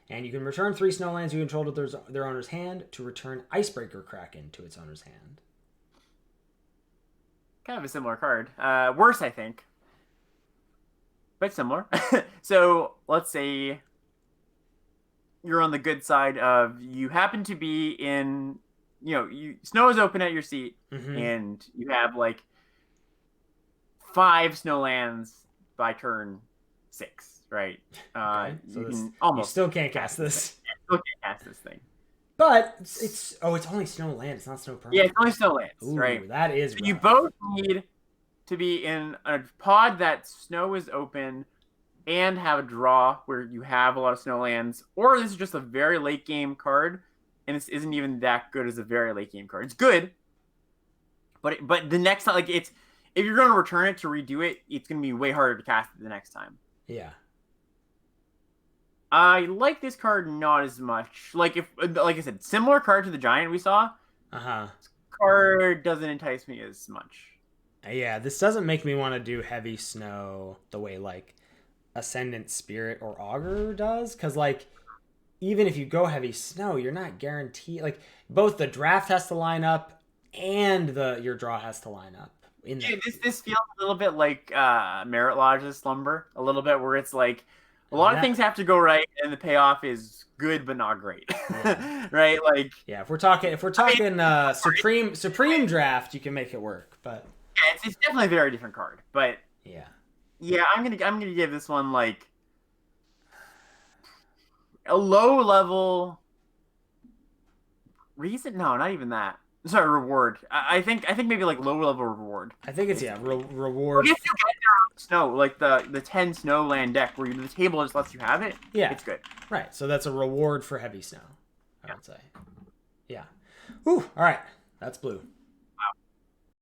[SPEAKER 1] And you can return 3 snow lands you control to their owner's hand to return Icebreaker Kraken to its owner's hand.
[SPEAKER 2] Kind of a similar card. Worse, I think. But similar. So let's say you're on the good side of you happen to be in... snow is open at your seat, and you have like 5 snow lands by turn 6, right?
[SPEAKER 1] Okay.
[SPEAKER 2] You
[SPEAKER 1] still can't cast this.
[SPEAKER 2] Still can't cast this thing.
[SPEAKER 1] But it's only snow land. It's not snow permanent.
[SPEAKER 2] Yeah, it's only snow lands,
[SPEAKER 1] Ooh,
[SPEAKER 2] right?
[SPEAKER 1] That is rough.
[SPEAKER 2] You both need to be in a pod that snow is open and have a draw where you have a lot of snow lands, or this is just a very late game card. And this isn't even that good as a very late game card. It's good, but the next time, like if you're going to return it to redo it, it's going to be way harder to cast it the next time.
[SPEAKER 1] Yeah.
[SPEAKER 2] I like this card not as much. Like I said, similar card to the giant we saw. This card doesn't entice me as much.
[SPEAKER 1] Yeah, this doesn't make me want to do heavy snow the way like Ascendant Spirit or Auger does, because like. Even if you go heavy snow, you're not guaranteed. Like both the draft has to line up and your draw has to line up. in
[SPEAKER 2] Yeah,
[SPEAKER 1] there.
[SPEAKER 2] this feels a little bit like Merit Lodge's Slumber, a little bit where it's like a lot of things have to go right, and the payoff is good but not great,
[SPEAKER 1] Yeah.
[SPEAKER 2] right? Like,
[SPEAKER 1] Yeah, if we're talking supreme draft, you can make it work, but
[SPEAKER 2] yeah, it's definitely a very different card. But
[SPEAKER 1] yeah,
[SPEAKER 2] yeah, I'm gonna give this one like a low level reason. No, not even that. Sorry, reward. I think maybe like low level reward.
[SPEAKER 1] I think it's reward.
[SPEAKER 2] If you get there on snow, like the 10 snow land deck where the table just lets you have it,
[SPEAKER 1] Yeah,
[SPEAKER 2] it's good.
[SPEAKER 1] Right, so that's a reward for heavy snow, I would say. Yeah. Ooh, all right, that's blue.